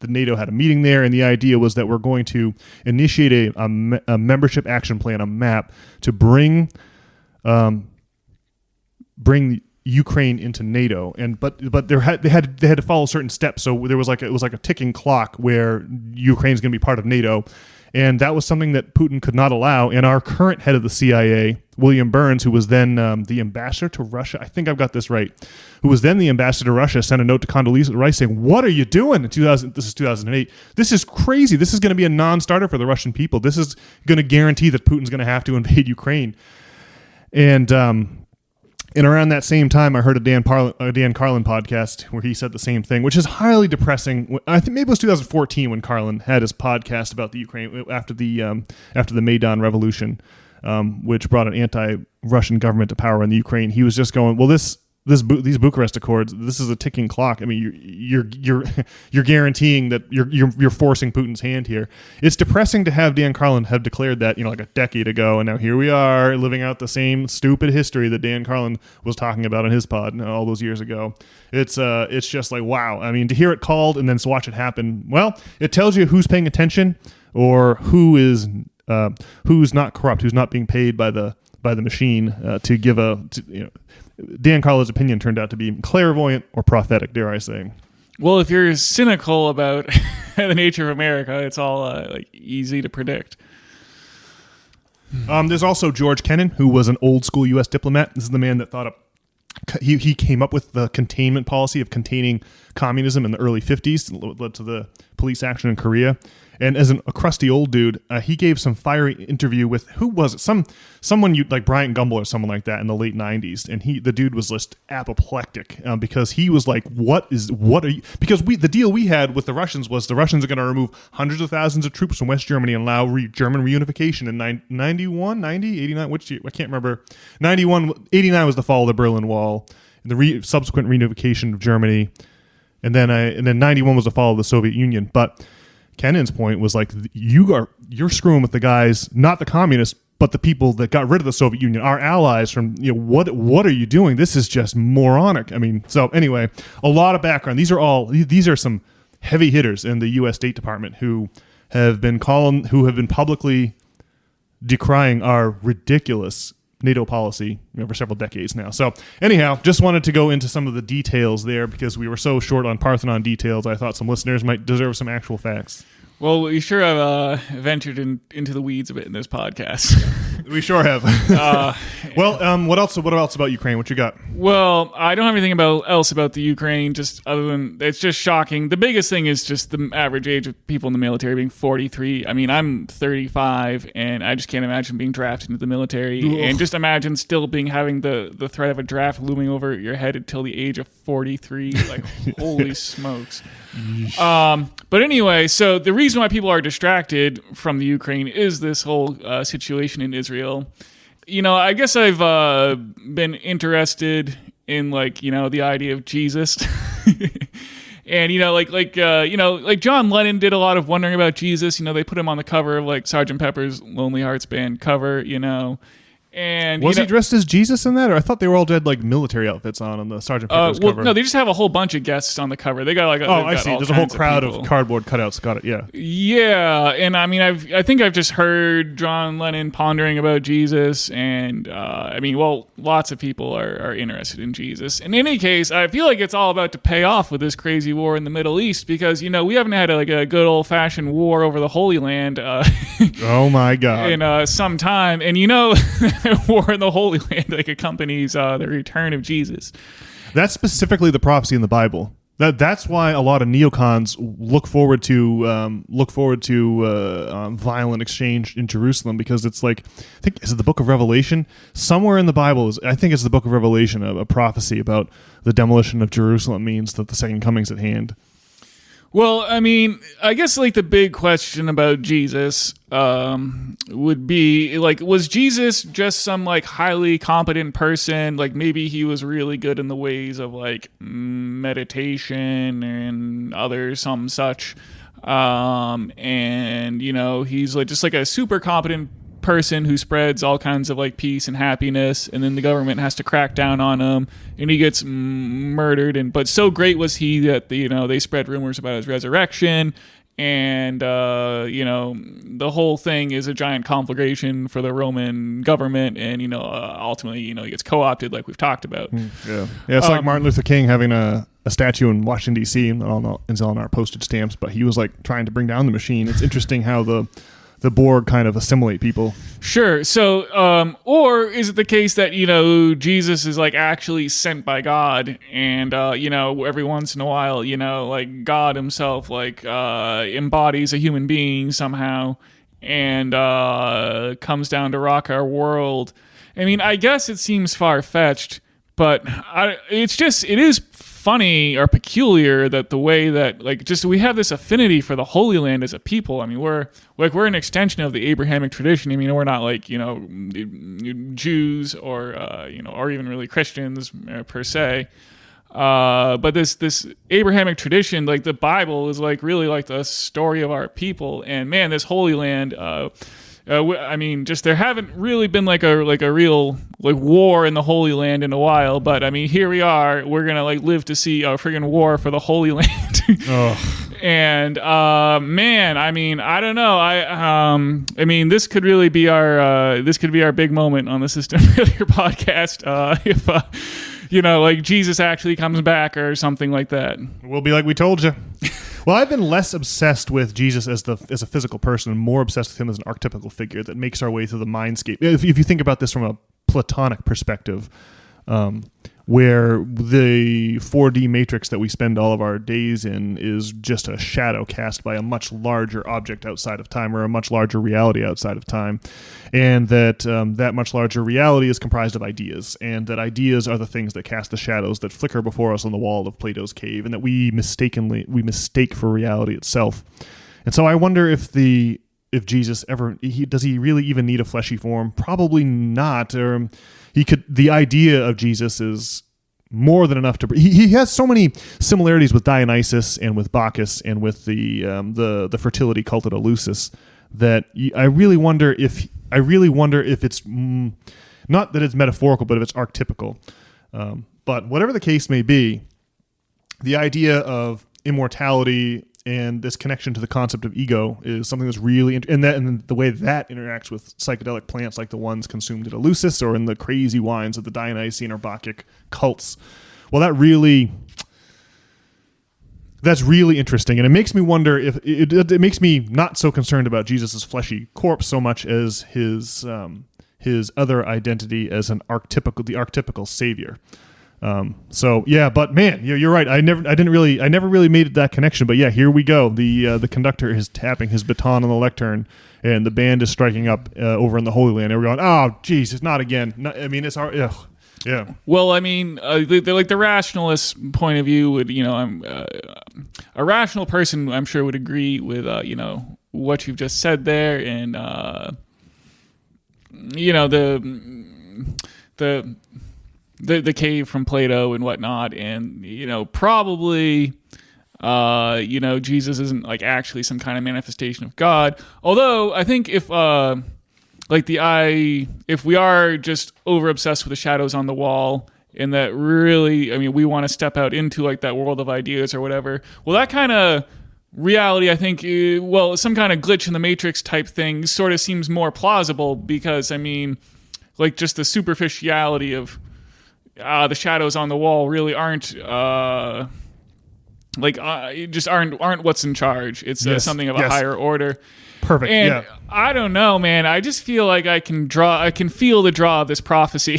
[SPEAKER 2] NATO had a meeting there, and the idea was that we're going to initiate a membership action plan, a map to bring Ukraine into NATO, but they had to follow certain steps. So there was it was like a ticking clock where Ukraine's going to be part of NATO. And that was something that Putin could not allow. And our current head of the CIA, William Burns, who was then the ambassador to Russia, I think I've got this right, who was then the ambassador to Russia, sent a note to Condoleezza Rice saying, "What are you doing?" This is 2008. This is crazy. This is going to be a non-starter for the Russian people. This is going to guarantee that Putin's going to have to invade Ukraine. And around that same time, I heard a Dan Carlin podcast where he said the same thing, which is highly depressing. I think maybe it was 2014 when Carlin had his podcast about the Ukraine after the Maidan Revolution, which brought an anti-Russian government to power in the Ukraine. He was just going, well, these Bucharest Accords, this is a ticking clock. I mean, you're guaranteeing that you're forcing Putin's hand here. It's depressing to have Dan Carlin have declared that like a decade ago, and now here we are living out the same stupid history that Dan Carlin was talking about on his pod all those years ago. It's just like, wow. I mean, to hear it called and then to watch it happen, well, it tells you who's paying attention or who's not corrupt, who's not being paid by the machine to give Dan Carlin's opinion turned out to be clairvoyant or prophetic, dare I say.
[SPEAKER 1] Well, if you're cynical about the nature of America, it's all easy to predict.
[SPEAKER 2] There's also George Kennan, who was an old school U.S. diplomat. This is the man that thought he came up with the containment policy of containing communism in the early 50s, led to the police action in Korea. And as a crusty old dude, he gave some fiery interview with, who was it? Someone like Bryant Gumbel or someone like that in the late 90s. And the dude was just apoplectic because he was like, what are you? Because the deal we had with the Russians was the Russians are going to remove hundreds of thousands of troops from West Germany and allow German reunification in 91, 90, 89, which year? I can't remember. 89 was the fall of the Berlin Wall, and the subsequent reunification of Germany. And then 91 was the fall of the Soviet Union. But Kennan's point was like, you're screwing with the guys, not the communists, but the people that got rid of the Soviet Union, our allies. From what are you doing? This is just moronic. I mean, so anyway, a lot of background. These are some heavy hitters in the U.S. State Department who have been publicly decrying our ridiculous NATO policy for several decades now. So anyhow, just wanted to go into some of the details there because we were so short on Parthenon details. I thought some listeners might deserve some actual facts.
[SPEAKER 1] Well, we sure have ventured into the weeds a bit in this podcast.
[SPEAKER 2] We sure have. Well, what else about Ukraine? What you got?
[SPEAKER 1] Well, I don't have anything else about the Ukraine, just other than it's just shocking. The biggest thing is just the average age of people in the military being 43. I mean, I'm 35, and I just can't imagine being drafted into the military. Ugh. And just imagine still having the threat of a draft looming over your head until the age of 43. Like, holy smokes. But anyway, so the reason why people are distracted from the Ukraine is this whole situation in Israel. I guess I've been interested in the idea of Jesus. And like John Lennon did a lot of wondering about Jesus. They put him on the cover of Sgt. Pepper's Lonely Hearts Band cover, And
[SPEAKER 2] was he dressed as Jesus in that, or I thought they were all dead military outfits on the Sgt. Pepper's cover?
[SPEAKER 1] No, they just have a whole bunch of guests on the cover. They got
[SPEAKER 2] I see. There's a whole crowd of cardboard cutouts. Got it. Yeah.
[SPEAKER 1] Yeah, and I mean, I think I've just heard John Lennon pondering about Jesus, and lots of people are interested in Jesus. In any case, I feel like it's all about to pay off with this crazy war in the Middle East because we haven't had a good old fashioned war over the Holy Land.
[SPEAKER 2] Oh my God!
[SPEAKER 1] In some time, and war in the Holy Land accompanies the return of Jesus.
[SPEAKER 2] That's specifically the prophecy in the Bible. That's why a lot of neocons look forward to violent exchange in Jerusalem, because it's I think, is it the Book of Revelation? Somewhere in the Bible I think it's the Book of Revelation, a prophecy about the demolition of Jerusalem means that the second coming's at hand.
[SPEAKER 1] Well, I mean, I guess the big question about Jesus would be was Jesus just some highly competent person? Maybe he was really good in the ways of meditation and some such, and he's just a super competent person who spreads all kinds of peace and happiness, and then the government has to crack down on him and he gets murdered, but so great was he that they spread rumors about his resurrection, and the whole thing is a giant conflagration for the Roman government, and ultimately he gets co-opted like we've talked about.
[SPEAKER 2] It's like Martin Luther King having a statue in Washington D.C. and on our postage stamps, but he was trying to bring down the machine. It's interesting how the Borg kind of assimilate people.
[SPEAKER 1] Sure. So, or is it the case that, Jesus is actually sent by God, and, every once in a while, God himself, embodies a human being somehow and, comes down to rock our world. I mean, I guess it seems far-fetched, but it is funny or peculiar that the way that we have this affinity for the Holy Land as a people. I mean, we're an extension of the Abrahamic tradition. I mean, we're not Jews or or even really Christians per se. But this Abrahamic tradition, the Bible, is really the story of our people. And man, this Holy Land. There haven't really been a real war in the Holy Land in a while, but I mean, here we are. We're gonna live to see a friggin' war for the Holy Land. And man, I mean, I don't know. This could really be our big moment on the System Failure podcast. If Jesus actually comes back or something like that.
[SPEAKER 2] We'll be like we told you. Well, I've been less obsessed with Jesus as a physical person and more obsessed with him as an archetypical figure that makes our way through the mindscape. If you think about this from a Platonic perspective, where the 4D matrix that we spend all of our days in is just a shadow cast by a much larger object outside of time, or a much larger reality outside of time, and that much larger reality is comprised of ideas, and that ideas are the things that cast the shadows that flicker before us on the wall of Plato's cave, and that we mistake for reality itself. And so I wonder if Jesus does he really even need a fleshy form? Probably not. Or the idea of Jesus is more than enough to. He has so many similarities with Dionysus and with Bacchus and with the fertility cult at Eleusis that I really wonder if it's not that it's metaphorical, but if it's archetypical. But whatever the case may be, the idea of immortality and this connection to the concept of ego is something that's really and the way that interacts with psychedelic plants like the ones consumed at Eleusis or in the crazy wines of the Dionysian or Bacchic cults. Well, that's really interesting, and it makes me wonder if it makes me not so concerned about Jesus's fleshy corpse so much as his his other identity as the archetypical savior. So yeah, but man, you're right. I never really made that connection. But yeah, here we go. The conductor is tapping his baton on the lectern, and the band is striking up over in the Holy Land. And we're going, oh, Jesus, not again. It's our. Ugh. Yeah.
[SPEAKER 1] Well, the rationalist point of view would, a rational person, I'm sure, would agree with, what you've just said there, and the cave from Plato and whatnot, and probably, Jesus isn't like actually some kind of manifestation of God. Although I think if we are just over obsessed with the shadows on the wall, and that really, we want to step out into like that world of ideas or whatever. Well, that kind of reality, I think, some kind of glitch in the Matrix type thing sort of seems more plausible, because just the superficiality of the shadows on the wall really aren't aren't what's in charge. It's something of a higher order.
[SPEAKER 2] Perfect.
[SPEAKER 1] And
[SPEAKER 2] yeah.
[SPEAKER 1] I don't know, man. I just feel like I can feel the draw of this prophecy.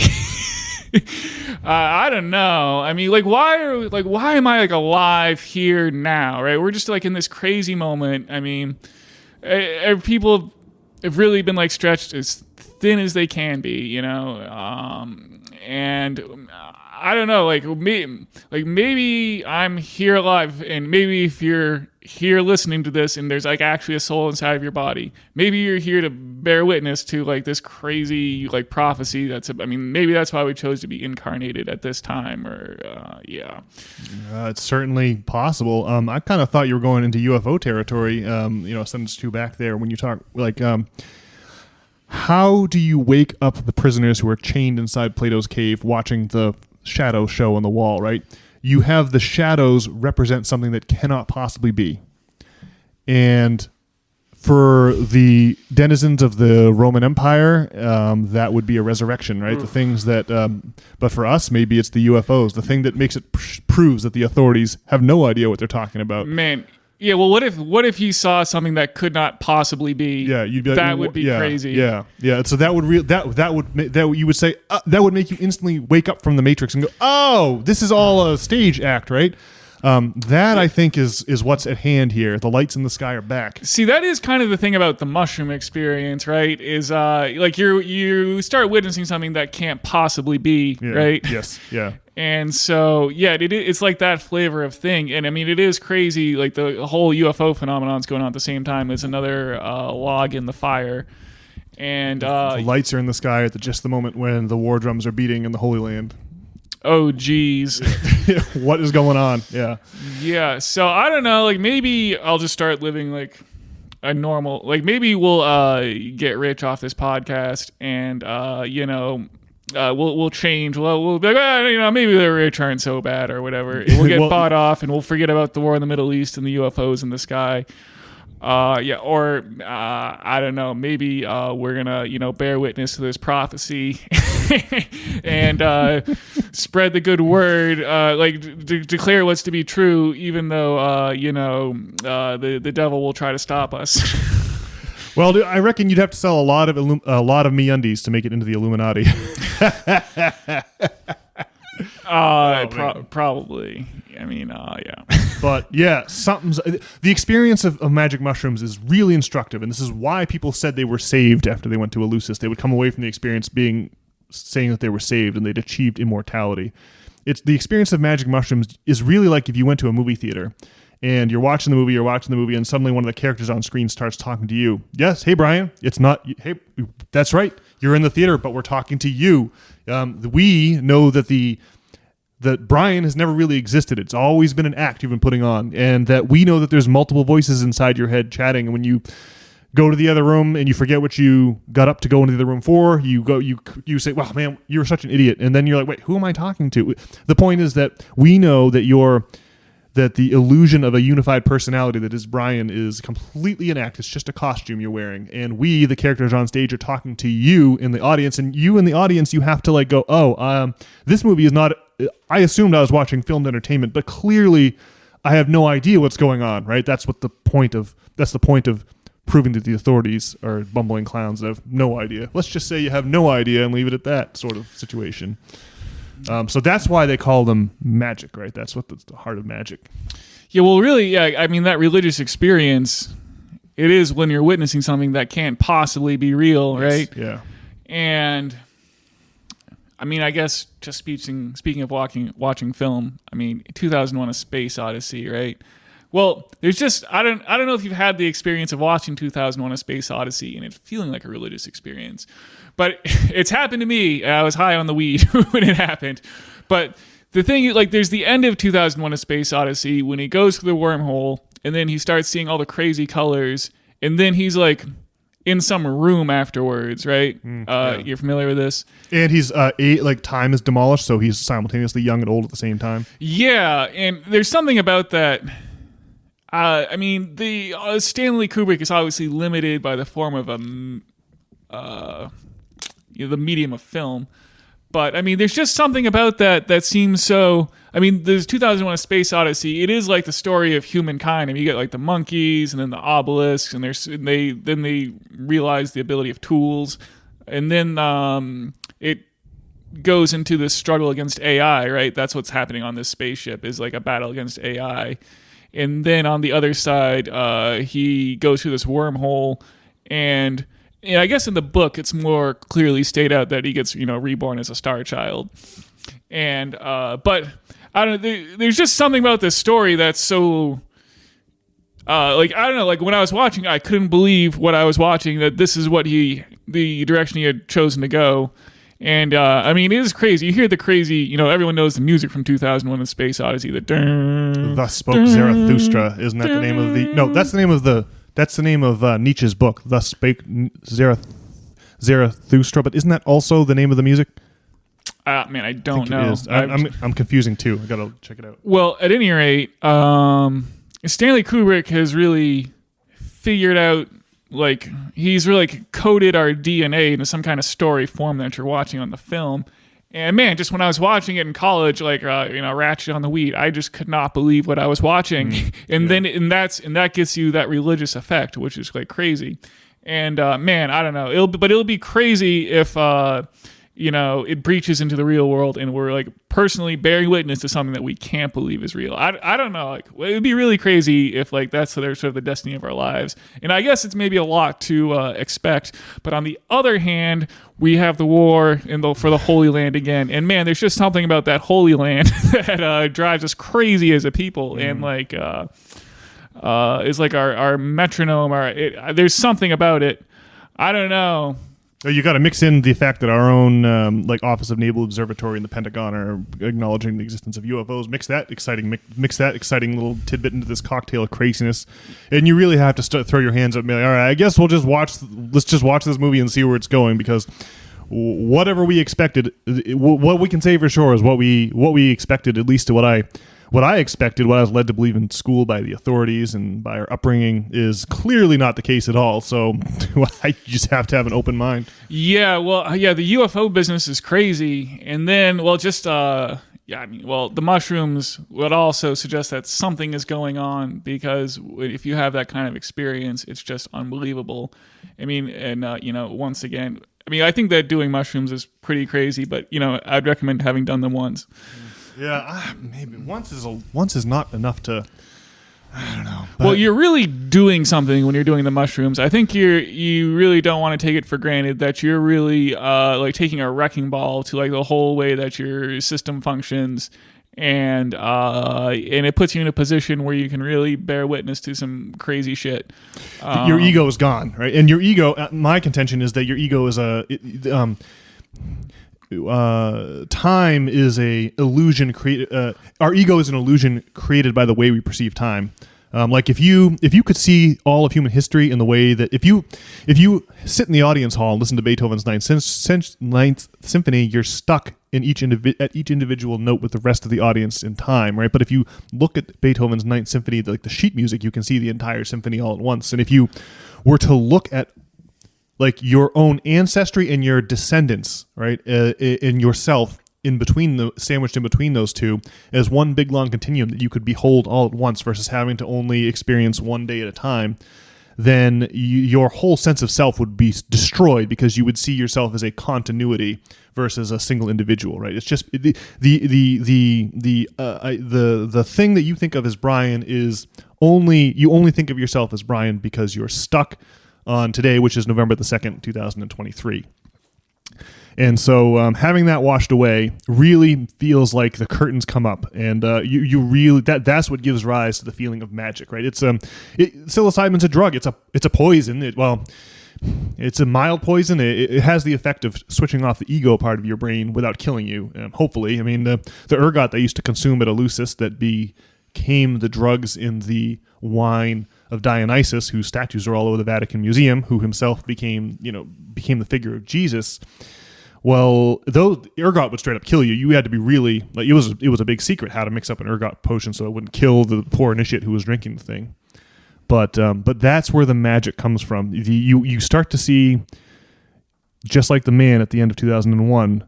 [SPEAKER 1] I don't know. Why am I like alive here now? Right? We're just like in this crazy moment. People have really been like stretched as thin as they can be, and I don't know, maybe I'm here alive, and maybe if you're here listening to this and there's like actually a soul inside of your body, maybe you're here to bear witness to like this crazy like prophecy maybe that's why we chose to be incarnated at this time, or
[SPEAKER 2] it's certainly possible. I kind of thought you were going into UFO territory, sentence 2 back there when you talk how do you wake up the prisoners who are chained inside Plato's cave watching the shadow show on the wall, right? You have the shadows represent something that cannot possibly be. And for the denizens of the Roman Empire, that would be a resurrection, right? The things that, but for us, maybe it's the UFOs, the thing that makes it proves that the authorities have no idea what they're talking about.
[SPEAKER 1] Man. Yeah, well, what if you saw something that could not possibly be?
[SPEAKER 2] Yeah, you'd be like,
[SPEAKER 1] that would be crazy.
[SPEAKER 2] Yeah. So that would you would say that would make you instantly wake up from the Matrix and go, oh, this is all a stage act, right? I think is what's at hand here. The lights in the sky are back.
[SPEAKER 1] See, that is kind of the thing about the mushroom experience, right? Is you start witnessing something that can't possibly be, right?
[SPEAKER 2] Yes. Yeah.
[SPEAKER 1] And so, it's like that flavor of thing. And it is crazy. Like the whole UFO phenomenon's going on at the same time as another log in the fire. And
[SPEAKER 2] the lights are in the sky at just the moment when the war drums are beating in the Holy Land.
[SPEAKER 1] Oh, geez.
[SPEAKER 2] What is going on? Yeah.
[SPEAKER 1] Yeah. So I don't know. Like maybe I'll just start living like a normal, maybe we'll get rich off this podcast, and, we'll change. We'll be like, maybe the rich aren't so bad or whatever. We'll get bought off, and we'll forget about the war in the Middle East and the UFOs in the sky. I don't know. Maybe we're gonna, bear witness to this prophecy and spread the good word, declare what's to be true, even though the devil will try to stop us.
[SPEAKER 2] Well, dude, I reckon you'd have to sell a lot of MeUndies to make it into the Illuminati.
[SPEAKER 1] Probably. Yeah.
[SPEAKER 2] But yeah, the experience of magic mushrooms is really instructive, and this is why people said they were saved after they went to Eleusis. They would come away from the experience saying that they were saved and they'd achieved immortality. It's the experience of magic mushrooms is really like if you went to a movie theater and you're watching the movie, and suddenly one of the characters on screen starts talking to you. Yes, hey Brian, hey, that's right, you're in the theater, but we're talking to you. We know that Brian has never really existed. It's always been an act you've been putting on, and that we know that there's multiple voices inside your head chatting. And when you go to the other room and you forget what you got up to go into the other room for, you say, "Wow, man, you're such an idiot," and then you're like, "Wait, who am I talking to?" The point is that we know that that the illusion of a unified personality that is Brian is completely an act. It's just a costume you're wearing. And we, the characters on stage, are talking to you in the audience. And you in the audience, you have to go, this movie is not... I assumed I was watching filmed entertainment, but clearly I have no idea what's going on, right? That's the point of proving that the authorities are bumbling clowns that have no idea. Let's just say you have no idea and leave it at that sort of situation. So that's why they call them magic, right? That's what the heart of magic.
[SPEAKER 1] Yeah, well, really, yeah. I mean, that religious experience, it is when you're witnessing something that can't possibly be real, right?
[SPEAKER 2] Yeah.
[SPEAKER 1] And I mean, I guess just speaking of watching film, I mean, 2001: A Space Odyssey, right? Well, there's just I don't know if you've had the experience of watching 2001: A Space Odyssey and it feeling like a religious experience, but it's happened to me. I was high on the weed when it happened, but the thing, like, there's the end of 2001: A Space Odyssey when he goes through the wormhole and then he starts seeing all the crazy colors, and then he's like in some room afterwards, right? Yeah. You're familiar with this? And
[SPEAKER 2] he's time is demolished, so he's simultaneously young and old at the same time.
[SPEAKER 1] Yeah, and there's something about that. I mean, the Stanley Kubrick is obviously limited by the form of the medium of film. But, I mean, there's just something about that seems so... I mean, there's 2001: A Space Odyssey. It is like the story of humankind. I mean, you get like the monkeys and then the obelisks, and they realize the ability of tools. And then it goes into this struggle against AI, right? That's what's happening on this spaceship, is like a battle against AI. And then on the other side, he goes through this wormhole, and I guess in the book it's more clearly stated out that he gets reborn as a star child. And but I don't know. There's just something about this story that's so I don't know. Like when I was watching, I couldn't believe what I was watching. That this is what the direction he had chosen to go. And, I mean, it is crazy. You hear the crazy, everyone knows the music from 2001: A Space Odyssey.
[SPEAKER 2] Thus spoke Zarathustra. Isn't that the name of the... No, that's the name of Nietzsche's book. Thus spake Zarathustra. But isn't that also the name of the music?
[SPEAKER 1] Man, I don't know.
[SPEAKER 2] It is. I'm confusing too. I got to check it out.
[SPEAKER 1] Well, at any rate, Stanley Kubrick has really figured out... he's really coded our DNA into some kind of story form that you're watching on the film. And man, just when I was watching it in college, Ratchet on the Weed, I just could not believe what I was watching. And that gets you that religious effect, which is crazy. And man, I don't know. It'll be crazy if it breaches into the real world and we're personally bearing witness to something that we can't believe is real. I don't know. It'd be really crazy if that's sort of the destiny of our lives. And I guess it's maybe a lot to expect. But on the other hand, we have the war for the Holy Land again. And man, there's just something about that Holy Land that drives us crazy as a people. And is our metronome. There's something about it. I don't know.
[SPEAKER 2] You got to mix in the fact that our own Office of Naval Observatory and the Pentagon are acknowledging the existence of UFOs. Mix that exciting little tidbit into this cocktail of craziness, and you really have to throw your hands up and be like, all right, I guess let's just watch this movie and see where it's going, because whatever we expected, what we can say for sure is what we expected, at least to what I expected, what I was led to believe in school by the authorities and by our upbringing, is clearly not the case at all. So I just have to have an open mind.
[SPEAKER 1] Yeah, well, the UFO business is crazy. And then, the mushrooms would also suggest that something is going on, because if you have that kind of experience, it's just unbelievable. I mean, and, once again, I think that doing mushrooms is pretty crazy, but, I'd recommend having done them once.
[SPEAKER 2] Yeah, maybe once is not enough to. I don't know.
[SPEAKER 1] Well, you're really doing something when you're doing the mushrooms. I think you really don't want to take it for granted that you're really taking a wrecking ball to the whole way that your system functions, and it puts you in a position where you can really bear witness to some crazy shit.
[SPEAKER 2] Your ego is gone, right? And your ego. My contention is that your ego is time is a illusion created. Our ego is an illusion created by the way we perceive time. If you could see all of human history in the way that if you sit in the audience hall and listen to Beethoven's Ninth Symphony, you're stuck in each individual note with the rest of the audience in time, right? But if you look at Beethoven's Ninth Symphony, the sheet music, you can see the entire symphony all at once. And if you were to look at your own ancestry and your descendants, right, in yourself, sandwiched in between those two, as one big long continuum that you could behold all at once, versus having to only experience one day at a time, then your whole sense of self would be destroyed because you would see yourself as a continuity versus a single individual, right? It's just the thing that you think of as Brian is you only think of yourself as Brian because you're stuck on today, which is November the 2nd, 2023. And so having that washed away really feels like the curtains come up, and you really that's what gives rise to the feeling of magic, right? Psilocybin's a drug. It's a poison. It's a mild poison. It has the effect of switching off the ego part of your brain without killing you. Hopefully, I mean the ergot they used to consume at Eleusis that became the drugs in the wine of Dionysus, whose statues are all over the Vatican Museum, who himself became the figure of Jesus. Well, though ergot would straight up kill you, you had to be really like it was a big secret how to mix up an ergot potion so it wouldn't kill the poor initiate who was drinking the thing. But that's where the magic comes from. You start to see, just like the man at the end of 2001,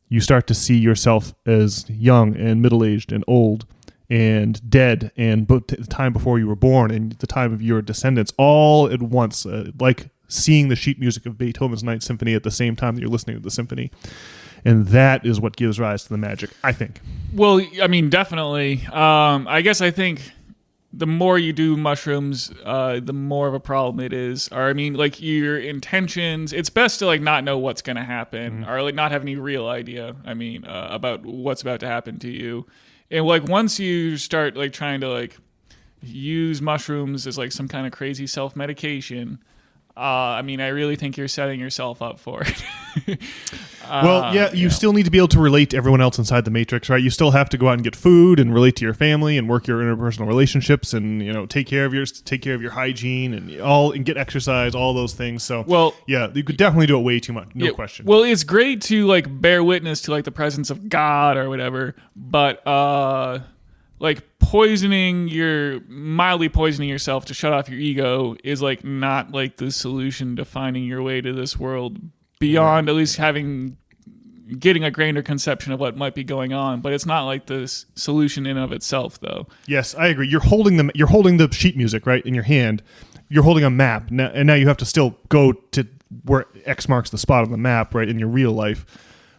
[SPEAKER 2] you start to see yourself as young and middle-aged and old and dead and the time before you were born and the time of your descendants all at once, like seeing the sheet music of Beethoven's Ninth Symphony at the same time that you're listening to the symphony. And that is what gives rise to the magic, I think.
[SPEAKER 1] Well, I mean, definitely. I guess I think the more you do mushrooms, the more of a problem it is. Or, I mean, like your intentions, it's best to like not know what's going to happen or like not have any real idea, about what's about to happen to you. And like once you start like trying to like use mushrooms as like some kind of crazy self-medication, I really think you're setting yourself up for it.
[SPEAKER 2] You still need to be able to relate to everyone else inside the matrix, right? You still have to go out and get food and relate to your family and work your interpersonal relationships and take care of your hygiene and get exercise, all those things. So you could definitely do it way too much, no question.
[SPEAKER 1] Well, it's great to like bear witness to like the presence of God or whatever, but like mildly poisoning yourself to shut off your ego is like not like the solution to finding your way to this world beyond at least getting a grander conception of what might be going on. But it's not like this solution in and of itself, though.
[SPEAKER 2] Yes, I agree. You're holding the sheet music right in your hand. You're holding a map now, and now you have to still go to where X marks the spot on the map, right, in your real life.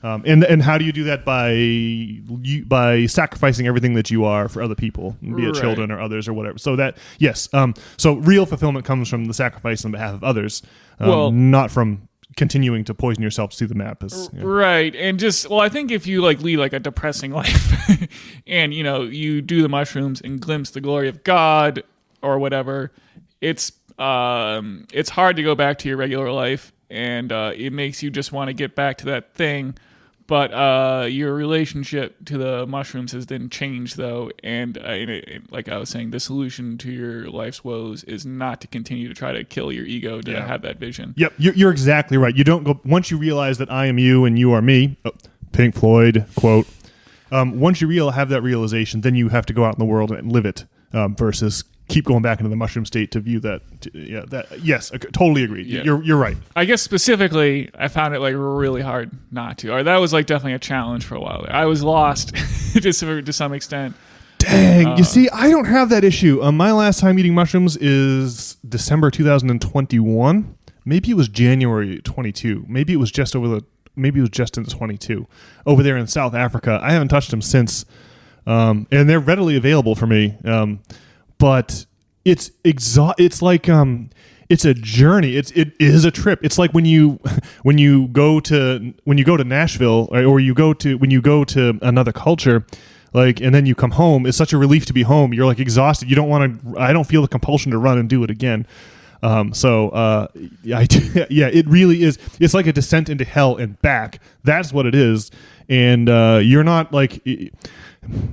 [SPEAKER 2] And how do you do that? By sacrificing everything that you are for other people, be it children or others or whatever. So that, yes. So real fulfillment comes from the sacrifice on behalf of others, not from continuing to poison yourself to see the map.
[SPEAKER 1] Right. And I think if you like lead like a depressing life and, you do the mushrooms and glimpse the glory of God or whatever, it's hard to go back to your regular life. And it makes you just want to get back to that thing. But your relationship to the mushrooms has then changed, though. And like I was saying, the solution to your life's woes is not to continue to try to kill your ego to have that vision.
[SPEAKER 2] Yep, you're exactly right. You don't go once you realize that I am you and you are me. Pink Floyd quote. Once you have that realization, then you have to go out in the world and live it versus keep going back into the mushroom state to view that. Yes, I totally agree. Yeah. You're right.
[SPEAKER 1] I guess specifically, I found it like really hard not to. Or that was like definitely a challenge for a while there. I was lost to some extent.
[SPEAKER 2] Dang. You see, I don't have that issue. My last time eating mushrooms is December 2021. Maybe it was January 22. Maybe it was just into 22 over there in South Africa. I haven't touched them since, and they're readily available for me. But it's like it's a journey. It is a trip. It's like when you go to Nashville or when you go to another culture, like, and then you come home. It's such a relief to be home. You're like exhausted. You don't want to. I don't feel the compulsion to run and do it again. It really is. It's like a descent into hell and back. That's what it is. And you're not like.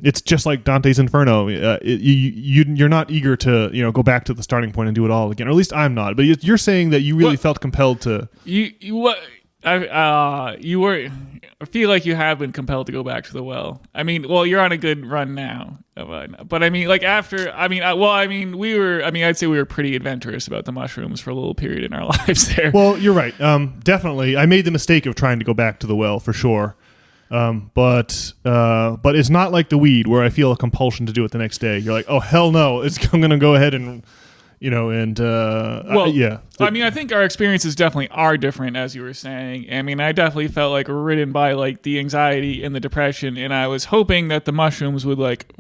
[SPEAKER 2] It's just like Dante's Inferno. You're not eager to go back to the starting point and do it all again. Or at least I'm not. But you're saying that you really felt compelled to. I feel like you have been compelled to go back to the well. You're on a good run now. But I'd say we were pretty adventurous about the mushrooms for a little period in our lives there. Well, you're right. Definitely. I made the mistake of trying to go back to the well for sure. But it's not like the weed where I feel a compulsion to do it the next day. You're like, oh hell no, I'm gonna go ahead and and
[SPEAKER 1] Well,
[SPEAKER 2] yeah.
[SPEAKER 1] I mean, I think our experiences definitely are different, as you were saying. I mean, I definitely felt like ridden by like the anxiety and the depression, and I was hoping that the mushrooms would like,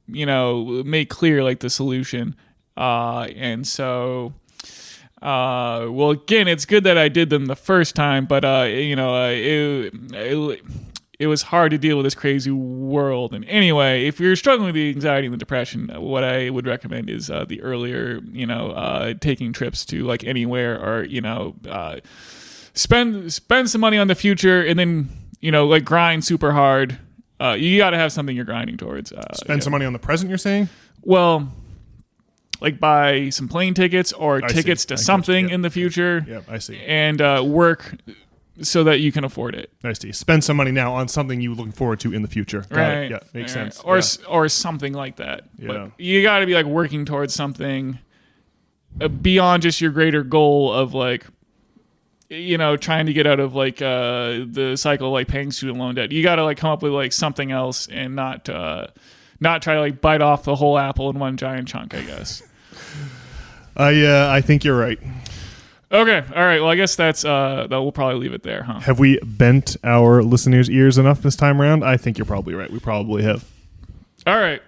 [SPEAKER 1] make clear like the solution. And so, well, again, it's good that I did them the first time, but it was hard to deal with this crazy world. And anyway, if you're struggling with the anxiety and the depression, what I would recommend is the earlier, taking trips to like anywhere, or spend some money on the future, and then like grind super hard. You got to have something you're grinding towards.
[SPEAKER 2] Spend some money on the present, you're saying?
[SPEAKER 1] Well, like buy some plane tickets or tickets to something in the future.
[SPEAKER 2] Yeah, I see.
[SPEAKER 1] And work so that you can afford it.
[SPEAKER 2] I see. Spend some money now on something you're looking forward to in the future. Got
[SPEAKER 1] right.
[SPEAKER 2] it. Yeah, makes sense.
[SPEAKER 1] Or something like that.
[SPEAKER 2] Yeah.
[SPEAKER 1] But you got to be like working towards something beyond just your greater goal of like, trying to get out of like the cycle of like paying student loan debt. You got to like come up with like something else and not try to like bite off the whole apple in one giant chunk, I guess.
[SPEAKER 2] I think you're right.
[SPEAKER 1] Okay. All right. Well, I guess that we'll probably leave it there, huh?
[SPEAKER 2] Have we bent our listeners' ears enough this time around? I think you're probably right. We probably have.
[SPEAKER 1] All right.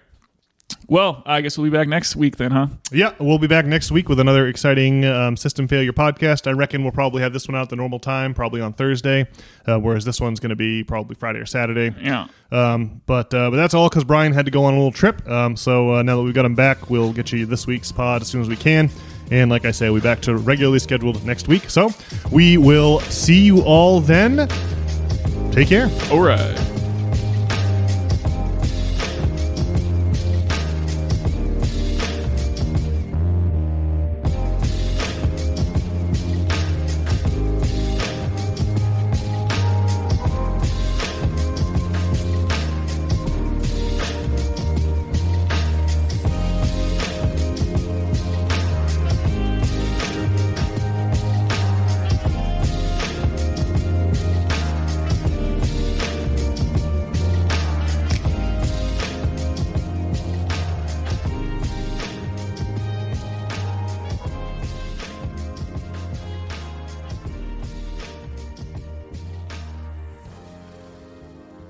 [SPEAKER 1] Well, I guess we'll be back next week then, huh?
[SPEAKER 2] Yeah, we'll be back next week with another exciting system failure podcast. I reckon we'll probably have this one out the normal time, probably on Thursday, whereas this one's going to be probably Friday or Saturday.
[SPEAKER 1] Yeah.
[SPEAKER 2] But that's all because Brian had to go on a little trip. So now that we've got him back, we'll get you this week's pod as soon as we can. And like I say, we'll be back to regularly scheduled next week. So we will see you all then. Take care.
[SPEAKER 1] All right.